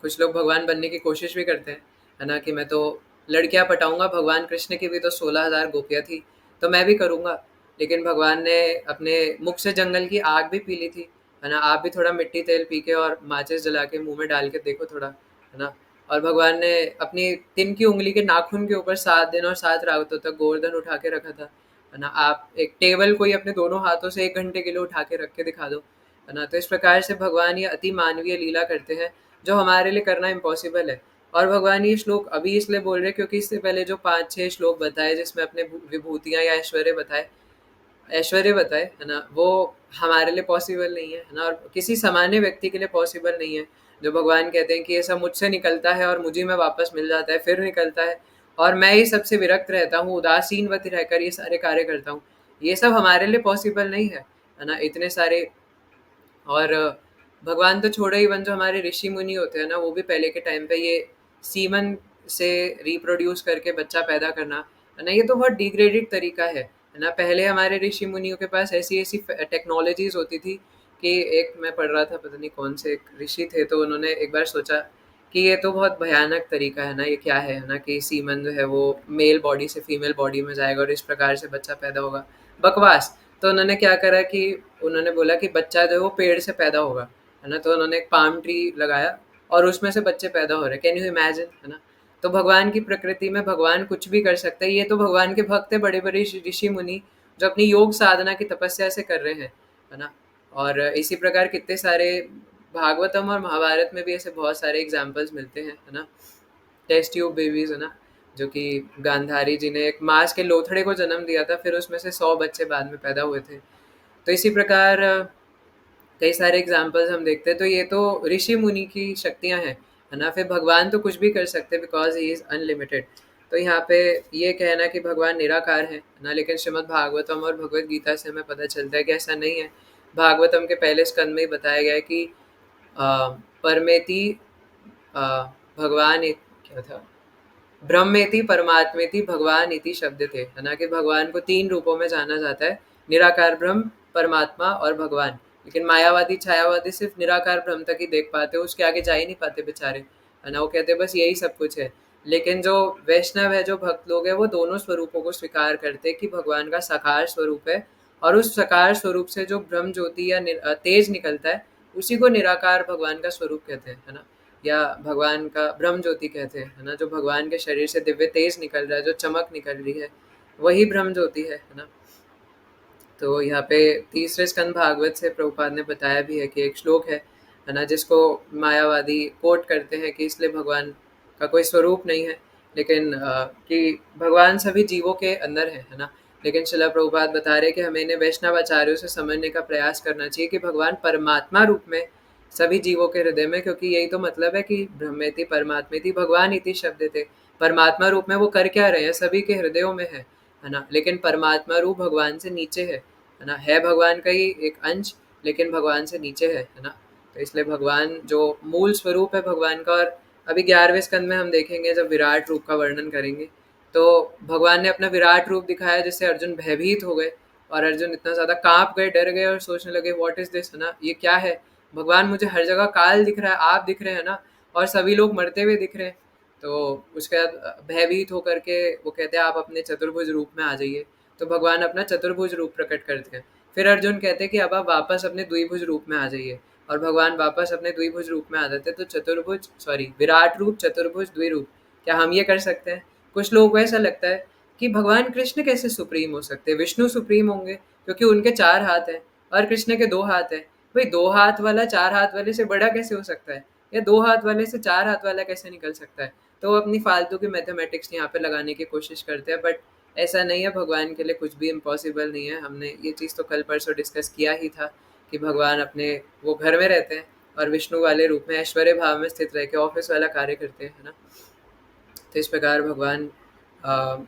S1: कुछ लोग भगवान बनने की कोशिश भी करते हैं, है ना, कि मैं तो लड़कियां पटाऊंगा। भगवान कृष्ण की भी तो 16,000 गोपियां थी, तो मैं भी करूंगा। लेकिन भगवान ने अपने मुख से जंगल की आग भी पी ली थी, है ना। आप भी थोड़ा मिट्टी तेल पी के और माचिस जला के मुंह में डाल के देखो थोड़ा, है ना। और भगवान ने अपनी तिन की उंगली के नाखून के ऊपर 7 दिन और 7 रातों तक गोवर्धन उठा के रखा था, है ना। आप एक टेबल को ही अपने दोनों हाथों से 1 घंटे के लिए उठा के रख के दिखा दो, है ना। तो इस प्रकार से भगवान ये अति मानवीय लीला करते हैं जो हमारे लिए करना इम्पॉसिबल है। और भगवान ये श्लोक अभी इसलिए बोल रहे क्योंकि इससे पहले जो 5-6 श्लोक बताए जिसमें अपने विभूतियां या ऐश्वर्य बताए, है ना, वो हमारे लिए पॉसिबल नहीं है ना, और किसी सामान्य व्यक्ति के लिए पॉसिबल नहीं है। जो भगवान कहते हैं कि ये सब मुझसे निकलता है और मुझे में वापस मिल जाता है, फिर निकलता है, और मैं ही सबसे विरक्त रहता हूँ, उदासीनवती रहकर ये सारे कार्य करता हूँ, ये सब हमारे लिए पॉसिबल नहीं है ना। इतने सारे, और भगवान तो छोड़ो, इवन जो हमारे ऋषि मुनि होते हैं ना, वो भी पहले के टाइम पे ये सीमन से रिप्रोड्यूस करके बच्चा पैदा करना, है ना, ये तो बहुत डिग्रेडेड तरीका है ना। पहले हमारे ऋषि मुनियों के पास ऐसी ऐसी टेक्नोलॉजीज होती थी कि एक मैं पढ़ रहा था, पता नहीं कौन से एक ऋषि थे, तो उन्होंने एक बार सोचा कि ये तो बहुत भयानक तरीका है ना, ये क्या है ना, कि सीमन जो है वो मेल बॉडी से फीमेल बॉडी में जाएगा और इस प्रकार से बच्चा पैदा होगा, बकवास। तो उन्होंने क्या करा कि उन्होंने बोला कि बच्चा जो है वो पेड़ से पैदा होगा, है ना। तो उन्होंने एक पाम ट्री लगाया और उसमें से बच्चे पैदा हो रहे हैं, कैन यू इमेजिन, है ना। तो भगवान की प्रकृति में भगवान कुछ भी कर सकते हैं। ये तो भगवान के भक्त है, बड़े बड़े ऋषि मुनि जो अपनी योग साधना की तपस्या से कर रहे हैं, है ना। और इसी प्रकार कितने सारे भागवतम और महाभारत में भी ऐसे बहुत सारे एग्जाम्पल्स मिलते हैं, है ना। टेस्ट ट्यूब बेबीज, है ना, जो कि गांधारी जी ने एक मांस के लोथड़े को जन्म दिया था, फिर उसमें से 100 बच्चे बाद में पैदा हुए थे। तो इसी प्रकार कई सारे एग्जाम्पल्स हम देखते हैं। तो ये तो ऋषि मुनि की शक्तियां हैं, है ना। फिर भगवान तो कुछ भी कर सकते हैं बिकॉज ही इज अनलिमिटेड। तो यहाँ पे ये कहना कि भगवान निराकार है ना, लेकिन श्रीमद् भागवतम और भगवत गीता से हमें पता चलता है कि ऐसा नहीं है। भागवतम के पहले स्कंद में ही बताया गया है कि परमेति भगवान क्या था, ब्रह्मेति परमात्मेति भगवान इति शब्द थे, है ना, कि भगवान को 3 रूपों में जाना जाता है, निराकार ब्रह्म, परमात्मा और भगवान। लेकिन मायावादी छायावादी सिर्फ निराकार ब्रह्म तक ही देख पाते, उसके आगे जा ही नहीं पाते बेचारे, है ना। वो कहते बस यही सब कुछ है। लेकिन जो वैष्णव है, जो भक्त लोग हैं, वो दोनों स्वरूपों को स्वीकार करते हैं कि भगवान का साकार स्वरूप है, और उस साकार स्वरूप से जो ब्रह्म ज्योति या तेज निकलता है, उसी को निराकार भगवान का स्वरूप कहते हैं, है ना, या भगवान का ब्रह्म ज्योति कहते हैं, है ना। जो भगवान के शरीर से दिव्य तेज निकल रहा है, जो चमक निकल रही है, वही ब्रह्म ज्योति है ना। तो यहाँ पे तीसरे स्कंद भागवत से प्रभुपाद ने बताया भी है कि एक श्लोक है ना, जिसको मायावादी कोट करते हैं कि इसलिए भगवान का कोई स्वरूप नहीं है, लेकिन कि भगवान सभी जीवों के अंदर है ना। लेकिन शिला प्रभुपाद बता रहे कि हमें इन्हें वैष्णव आचार्यों से समझने का प्रयास करना चाहिए कि भगवान परमात्मा रूप में सभी जीवों के हृदय में, क्योंकि यही तो मतलब है कि ब्रह्मेति परमात्मेति भगवान इति शब्द थे। परमात्मा रूप में वो कर क्या रहे हैं, सभी के हृदयों में है ना। लेकिन परमात्मा रूप भगवान से नीचे है ना, है भगवान का ही एक अंश, लेकिन भगवान से नीचे है ना। तो इसलिए भगवान जो मूल स्वरूप है भगवान का, और अभी 11वें स्कंद में हम देखेंगे जब विराट रूप का वर्णन करेंगे, तो भगवान ने अपना विराट रूप दिखाया जिससे अर्जुन भयभीत हो गए, और अर्जुन इतना ज़्यादा कांप गए, डर गए और सोचने लगे व्हाट इज़ दिस, है ना, ये क्या है। भगवान मुझे हर जगह काल दिख रहा है, आप दिख रहे हैं ना, और सभी लोग मरते हुए दिख रहे हैं। तो उसके बाद भयभीत होकर के वो कहते हैं आप अपने चतुर्भुज रूप में आ जाइए। तो भगवान अपना चतुर्भुज रूप प्रकट करते हैं। फिर अर्जुन कहते हैं कि अब आप वापस अपने द्विभुज रूप में आ जाइए, और भगवान वापस अपने द्विभुज रूप में आ जाते हैं। तो चतुर्भुज विराट रूप, चतुर्भुज, द्विरूप, क्या हम ये कर सकते हैं? कुछ लोगों को ऐसा लगता है कि भगवान कृष्ण कैसे सुप्रीम हो सकते हैं, विष्णु सुप्रीम होंगे क्योंकि उनके 4 हाथ हैं और कृष्ण के 2 हाथ हैं। भाई 2 हाथ वाला 4 हाथ वाले से बड़ा कैसे हो सकता है, या 2 हाथ वाले से 4 हाथ वाला कैसे निकल सकता है? तो वो अपनी फालतू की मैथमेटिक्स यहाँ पे लगाने की कोशिश करते हैं, बट ऐसा नहीं है, भगवान के लिए कुछ भी इम्पॉसिबल नहीं है। हमने ये चीज़ तो कल परसों डिस्कस किया ही था कि भगवान अपने वो घर में रहते हैं और विष्णु वाले रूप में ऐश्वर्य भाव में स्थित रह के ऑफिस वाला कार्य करते हैं, है ना। तो इस प्रकार भगवान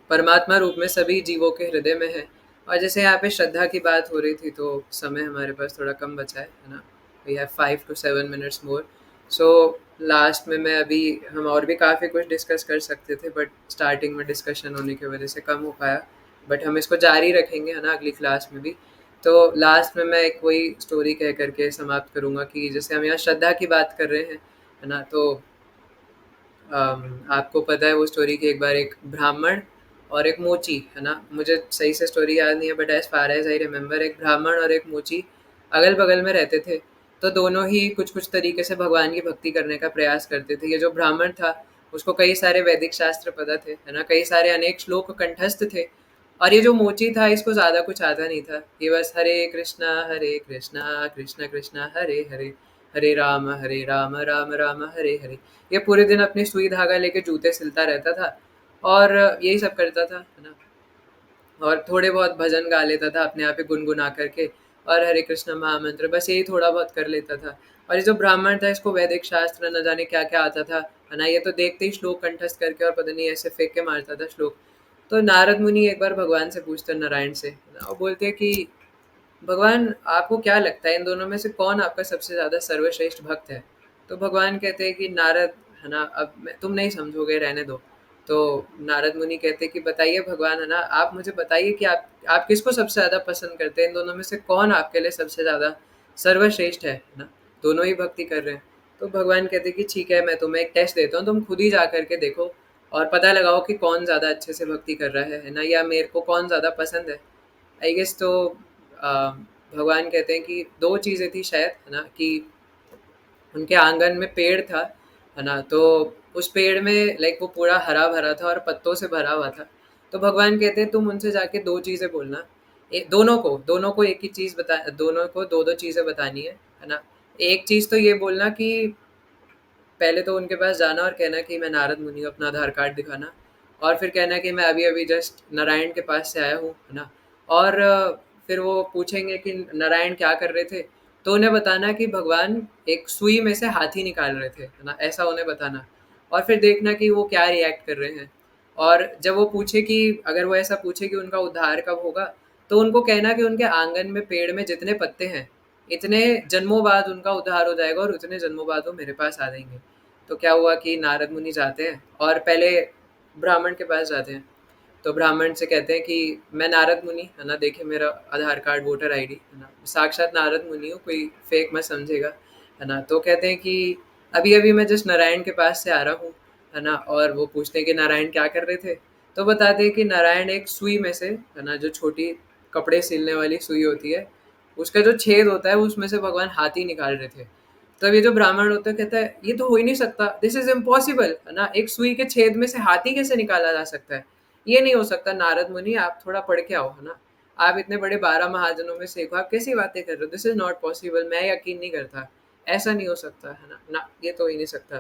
S1: परमात्मा रूप में सभी जीवों के हृदय में है। और जैसे यहाँ पे श्रद्धा की बात हो रही थी, तो समय हमारे पास थोड़ा कम बचा है ना। We have 5 to 7 minutes more. So last में मैं अभी हम और भी काफ़ी कुछ डिस्कस कर सकते थे, बट स्टार्टिंग में डिस्कशन होने की वजह से कम हो पाया। बट हम इसको जारी रखेंगे, है ना, अगली क्लास में भी। तो लास्ट में मैं एक वही स्टोरी कह करके समाप्त करूँगा कि जैसे हम यहाँ श्रद्धा की बात कर रहे हैं, है ना। तो आपको पता है वो स्टोरी कि एक बार एक ब्राह्मण और एक मोची, है ना, मुझे सही से स्टोरी याद नहीं है, but as far as I remember एक ब्राह्मण और एक मोची अगल बगल में रहते थे। तो दोनों ही कुछ कुछ तरीके से भगवान की भक्ति करने का प्रयास करते थे। ये जो ब्राह्मण था उसको कई सारे वैदिक शास्त्र पता थे, है ना, कई सारे अनेक श्लोक कंठस्थ थे। और ये जो मोची था इसको ज़्यादा कुछ आता नहीं था, ये बस हरे कृष्णा कृष्ण कृष्ण हरे हरे, हरे राम राम राम हरे हरे, ये पूरे दिन अपनी सुई धागा लेके जूते सिलता रहता था और यही सब करता था, है ना। और थोड़े बहुत भजन गा लेता था अपने आप ही गुनगुना करके, और हरे कृष्ण महामंत्र बस यही थोड़ा बहुत कर लेता था। और ये जो ब्राह्मण था इसको वैदिक शास्त्र न जाने क्या क्या आता था, है ना, ये तो देखते ही श्लोक कंठस्थ करके और पता नहीं ऐसे फेंक के मारता था श्लोक। तो नारद मुनि एक बार भगवान से पूछते हैं, नारायण से, है ना, और बोलते हैं कि भगवान आपको क्या लगता है इन दोनों में से कौन आपका सबसे ज़्यादा सर्वश्रेष्ठ भक्त है? तो भगवान कहते हैं कि नारद, है ना, अब तुम नहीं समझोगे, रहने दो। तो नारद मुनि कहते हैं कि बताइए भगवान, है ना, आप मुझे बताइए कि आप किसको सबसे ज़्यादा पसंद करते हैं, इन दोनों में से कौन आपके लिए सबसे ज़्यादा सर्वश्रेष्ठ है ना। दोनों ही भक्ति कर रहे हैं। तो भगवान कहते हैं कि ठीक है, मैं तुम्हें एक टेस्ट देता हूँ, तुम खुद ही जा करके देखो और पता लगाओ कि कौन ज़्यादा अच्छे से भक्ति कर रहा है ना, या मेरे को कौन ज़्यादा पसंद है। आई गेस तो अ, भगवान कहते हैं कि 2 चीज़ें थी शायद, है ना, कि उनके आंगन में पेड़ था, है ना, तो उस पेड़ में लाइक वो पूरा हरा-भरा था और पत्तों से भरा हुआ था। तो भगवान कहते हैं तुम उनसे जाके 2 चीज़ें बोलना, दोनों को एक ही चीज़ बता, दोनों को 2-2 चीज़ें बतानी है ना। एक चीज़ तो ये बोलना कि पहले तो उनके पास जाना और कहना कि मैं नारद मुनि हूँ, अपना आधार कार्ड दिखाना, और फिर कहना कि मैं अभी-अभी जस्ट नारायण के पास से आया हूँ, है ना। और फिर वो पूछेंगे कि नारायण क्या कर रहे थे? तो उन्हें बताना कि भगवान एक सुई में से हाथी निकाल रहे थे, है ना, ऐसा उन्हें बताना। और फिर देखना कि वो क्या रिएक्ट कर रहे हैं। और जब वो पूछे कि अगर वो ऐसा पूछे कि उनका उद्धार कब होगा, तो उनको कहना कि उनके आंगन में पेड़ में जितने पत्ते हैं, इतने जन्मों बाद उनका उद्धार हो जाएगा और उतने जन्मों बाद वो मेरे पास आ जाएंगे। तो क्या हुआ कि नारद मुनि जाते हैं और पहले ब्राह्मण के पास जाते हैं। तो ब्राह्मण से कहते हैं कि मैं नारद मुनि, है ना, देखिए मेरा आधार कार्ड, वोटर आईडी, है ना, साक्षात नारद मुनि हूँ, कोई फेक मत समझेगा, है ना। तो कहते हैं कि अभी अभी मैं जस्ट नारायण के पास से आ रहा हूँ, है ना। और वो पूछते हैं कि नारायण क्या कर रहे थे? तो बताते हैं कि नारायण एक सुई में से, है ना, जो छोटी कपड़े सिलने वाली सुई होती है, उसका जो छेद होता है उसमें से भगवान हाथी निकाल रहे थे। तब ये जो ब्राह्मण होता है कहता है ये तो हो ही नहीं सकता, दिस इज इम्पॉसिबल, है ना, एक सुई के छेद में से हाथी कैसे निकाला जा सकता है? ये नहीं हो सकता नारद मुनि, आप थोड़ा पढ़ के आओ, है ना, आप इतने बड़े 12 महाजनों में से एक हो, आप कैसी बातें कर रहे हो? दिस इज नॉट पॉसिबल, मैं यकीन नहीं करता, ऐसा नहीं हो सकता, है ना, ना ये तो हो ही नहीं सकता।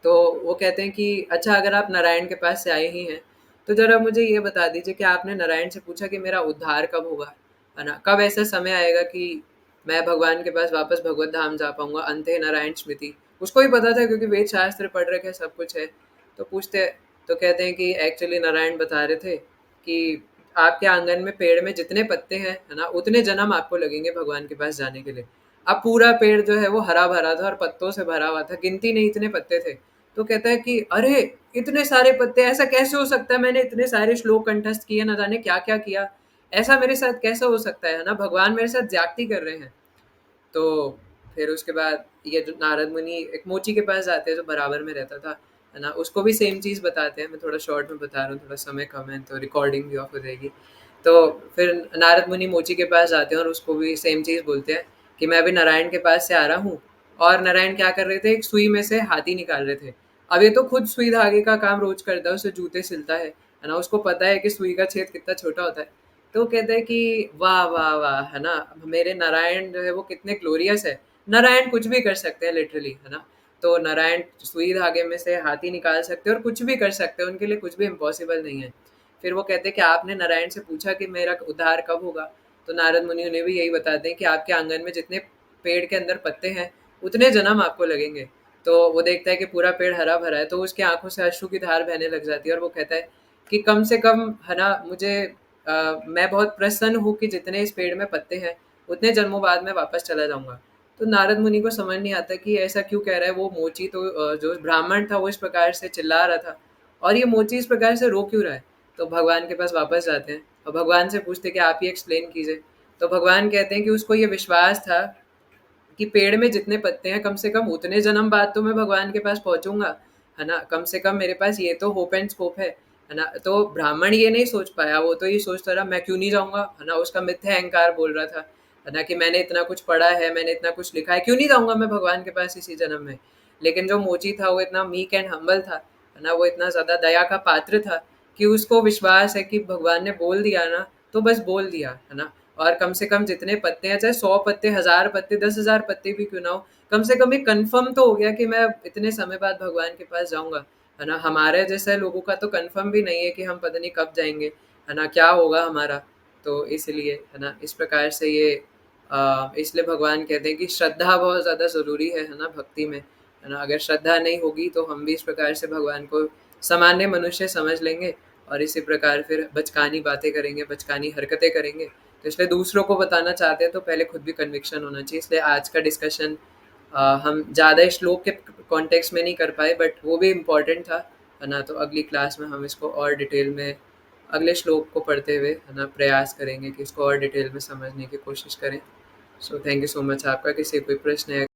S1: तो वो कहते हैं कि अच्छा अगर आप नारायण के पास से आए ही हैं, तो ज़रा मुझे ये बता दीजिए कि आपने नारायण से पूछा कि मेरा उद्धार कब होगा, है ना? कब ऐसा समय आएगा कि मैं भगवान के पास वापस भगवत धाम जा पाऊँगा, अंते नारायण स्मृति। उसको भी पता था क्योंकि वेद शास्त्र पढ़ रखे हैं, सब कुछ है। तो पूछते तो कहते हैं कि एक्चुअली नारायण बता रहे थे कि आपके आंगन में पेड़ में जितने पत्ते हैं, है ना, उतने जन्म आपको लगेंगे भगवान के पास जाने के लिए। अब पूरा पेड़ जो है वो हरा-भरा था और पत्तों से भरा हुआ था, गिनती नहीं इतने पत्ते थे। तो कहता है कि अरे! इतने सारे पत्ते, ऐसा कैसे हो सकता है? मैंने इतने सारे श्लोक कंठस्थ किए, ना जाने क्या-क्या किया। ऐसा मेरे साथ कैसे हो सकता है ना? भगवान मेरे साथ ज़्यादती कर रहे हैं। तो फिर उसके बाद ये जो नारद मुनि एक मोची के पास जाते हैं जो बराबर में रहता था, है ना, उसको भी सेम चीज़ बताते हैं। मैं थोड़ा शॉर्ट में बता रहा हूँ, थोड़ा समय कम है तो रिकॉर्डिंग भी ऑफ हो जाएगी। तो फिर नारद मुनि मोची के पास जाते हैं और उसको भी सेम चीज़ बोलते हैं कि मैं अभी नारायण के पास से आ रहा हूँ। और नारायण क्या कर रहे थे, एक सुई में से हाथी निकाल रहे थे। अब ये तो खुद सुई धागे का काम रोज करता है, उसे जूते सिलता है ना, उसको पता है कि सुई का छेद कितना छोटा होता है। तो वो कहते हैं कि वाह वाह वाह, है ना, मेरे नारायण जो है वो कितने ग्लोरियस है। नारायण कुछ भी कर सकते हैं लिटरली, है ना। तो नारायण सुई धागे में से हाथी निकाल सकते हैं और कुछ भी कर सकते हैं, उनके लिए कुछ भी इम्पॉसिबल नहीं है। फिर वो कहते हैं कि आपने नारायण से पूछा कि मेरा उद्धार कब होगा। तो नारद मुनि उन्हें भी यही बताते हैं कि आपके आंगन में जितने पेड़ के अंदर पत्ते हैं उतने जन्म आपको लगेंगे। तो वो देखता है कि पूरा पेड़ हरा भरा है, तो उसकी आंखों से अश्रु की धार बहने लग जाती है और वो कहता है कि कम से कम, है ना, मुझे मैं बहुत प्रसन्न हूँ कि जितने इस पेड़ में पत्ते हैं उतने जन्मों बाद मैं वापस चला जाऊंगा। तो नारद मुनि को समझ नहीं आता कि ऐसा क्यों कह रहा है। वो मोची तो जो ब्राह्मण था वो इस प्रकार से चिल्ला रहा था और ये मोची इस प्रकार से रो क्यों रहा है। तो भगवान के पास वापस जाते हैं और भगवान से पूछते कि आप ही एक्सप्लेन कीजिए। तो भगवान कहते हैं कि उसको ये विश्वास था कि पेड़ में जितने पत्ते हैं कम से कम उतने जन्म बाद तो मैं भगवान के पास पहुंचूंगा, है ना, कम से कम मेरे पास ये तो होप एंड स्कोप है ना। तो ब्राह्मण ये नहीं सोच पाया, वो तो ये सोचता रहा मैं क्यों नहीं जाऊंगा, है ना, उसका मिथ्या अहंकार बोल रहा था, है ना, कि मैंने इतना कुछ पढ़ा है, मैंने इतना कुछ लिखा है, क्यों नहीं जाऊंगा मैं भगवान के पास इसी जन्म में। लेकिन जो मोची था वो इतना मीक एंड हम्बल था, है ना, वो इतना ज्यादा दया का पात्र था कि उसको विश्वास है कि भगवान ने बोल दिया ना तो बस बोल दिया, है ना। और कम से कम जितने पत्ते हैं, चाहे 100 पत्ते, 1000 पत्ते, 10,000 पत्ते भी क्यों ना हो, कम से कम ये कंफर्म तो हो गया कि मैं इतने समय बाद भगवान के पास जाऊंगा, है ना। हमारे जैसे लोगों का तो कंफर्म भी नहीं है कि हम पता नहीं कब जाएंगे, है ना, क्या होगा हमारा। तो इसलिए, है ना, इस प्रकार से ये इसलिए भगवान कहते हैं कि श्रद्धा बहुत ज़्यादा ज़रूरी है ना, भक्ति में, है ना। अगर श्रद्धा नहीं होगी तो हम भी इस प्रकार से भगवान को सामान्य मनुष्य समझ लेंगे और इसी प्रकार फिर बचकानी बातें करेंगे, बचकानी हरकतें करेंगे। तो इसलिए दूसरों को बताना चाहते हैं तो पहले खुद भी कन्विक्शन होना चाहिए। इसलिए आज का डिस्कशन हम ज़्यादा श्लोक के कॉन्टेक्स्ट में नहीं कर पाए, बट वो भी इम्पोर्टेंट था, है ना। तो अगली क्लास में हम इसको और डिटेल में अगले श्लोक को पढ़ते हुए, है ना, प्रयास करेंगे कि इसको और डिटेल में समझने की कोशिश करें। So thank you so much. आपका किसी कोई प्रश्न है?